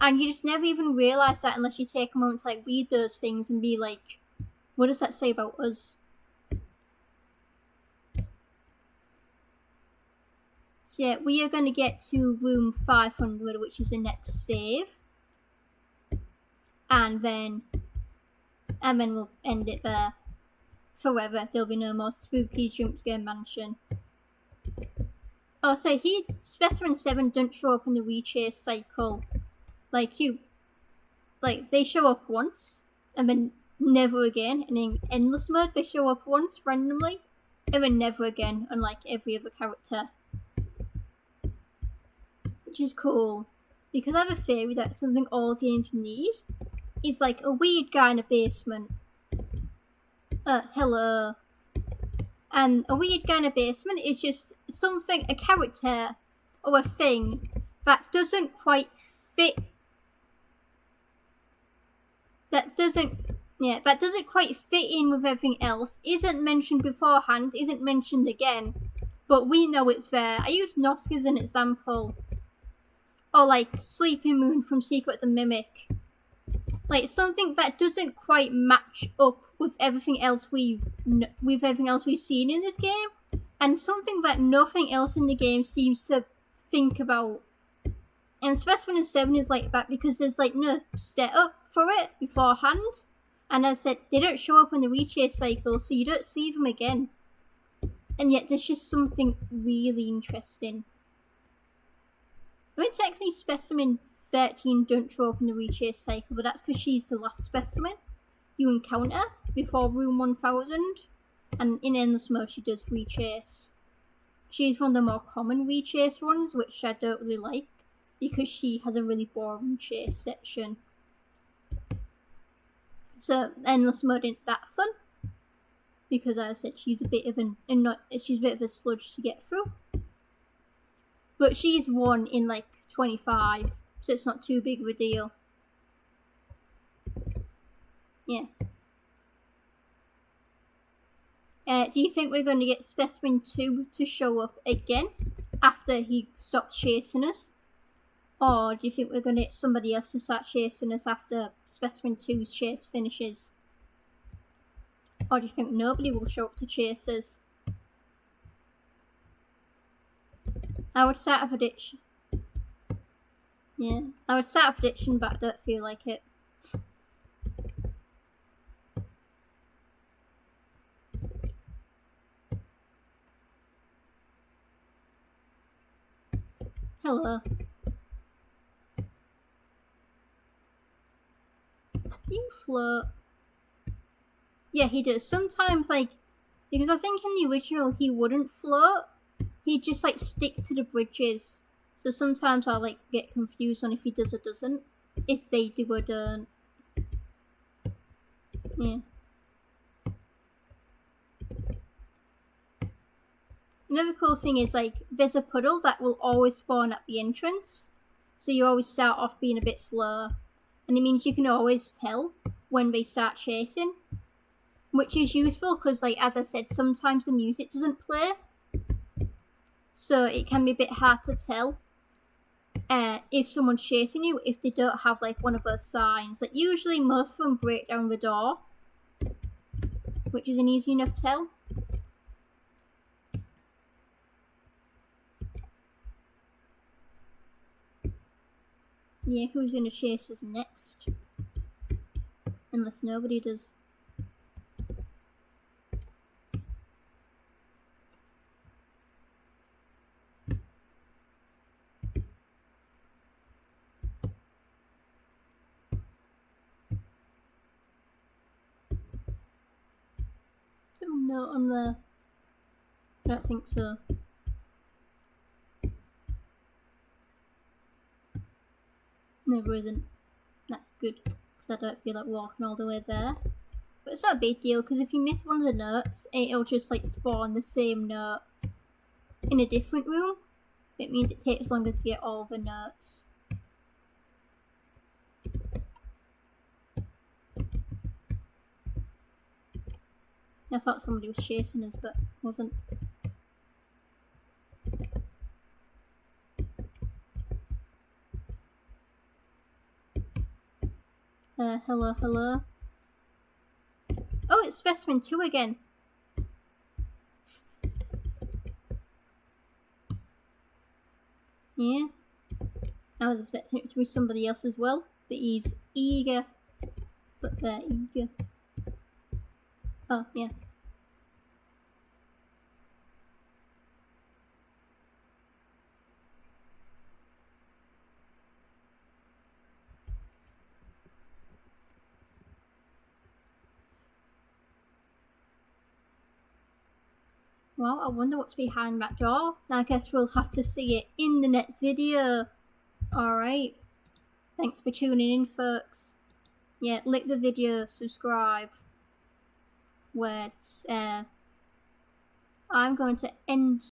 and you just never even realize that unless you take a moment to read those things and be what does that say about us? So yeah, we are going to get to room 500, which is the next save, and then we'll end it there forever. There'll be no more spooky jumpscare mansion. Oh, so specimen 7 don't show up in the rechase cycle. They show up once, and then never again, and in endless mode they show up once randomly, and then never again, unlike every other character. Which is cool, because I have a theory that something all games need is a weird guy in a basement. Hello. And a weird guy in a basement is just something, a character, or a thing that doesn't quite fit. That doesn't quite fit in with everything else, isn't mentioned beforehand, isn't mentioned again, but we know it's there. I use Nosk as an example. Or Sleeping Moon from Secret the Mimic. like something that doesn't quite match up with everything else we've seen in this game, and something that nothing else in the game seems to think about. And Specimen 7 is like that because there's like no setup for it beforehand. And as I said, they don't show up in the rechase cycle, so you don't see them again. And yet there's just something really interesting. I mean, technically Specimen 13 don't show up in the rechase cycle, but that's because she's the last specimen you encounter before room 1000. And in endless mode she does rechase. She's one of the more common rechase ones, which I don't really like, because she has a really boring chase section. So endless mode isn't that fun, because as I said, she's a bit of a sludge to get through. But she's one in like 25, so it's not too big of a deal. Yeah. Do you think we're going to get Specimen 2 to show up again after he stops chasing us? Or do you think we're going to get somebody else to start chasing us after Specimen 2's chase finishes? Or do you think nobody will show up to chase us? I would start a prediction. Yeah, I would start a prediction, but I don't feel like it. Hello. Do you float? Yeah, he does. Sometimes, like, because I think in the original he wouldn't float. He'd just, like, stick to the bridges. So sometimes I'll, like, get confused on if he does or doesn't. If they do or don't. Yeah. Another cool thing is, like, there's a puddle that will always spawn at the entrance. So you always start off being a bit slow. And it means you can always tell when they start chasing. Which is useful because, like, as I said, sometimes the music doesn't play. So it can be a bit hard to tell if someone's chasing you if they don't have, like, one of those signs. Like, usually most of them break down the door, which is an easy enough tell. Yeah, who's going to chase us next? Unless nobody does. Some note on there. I don't think so. No, there isn't. That's good, because I don't feel like walking all the way there. But it's not a big deal, because if you miss one of the notes, it'll just, like, spawn the same note in a different room. It means it takes longer to get all the notes. I thought somebody was chasing us, but wasn't. Hello, hello. Oh, it's Specimen 2 again. Yeah. I was expecting it to be somebody else as well, but he's eager. But they're eager. Oh, yeah. Well, I wonder what's behind that door. I guess we'll have to see it in the next video. Alright. Thanks for tuning in, folks. Yeah, like the video, subscribe. Where I'm going to end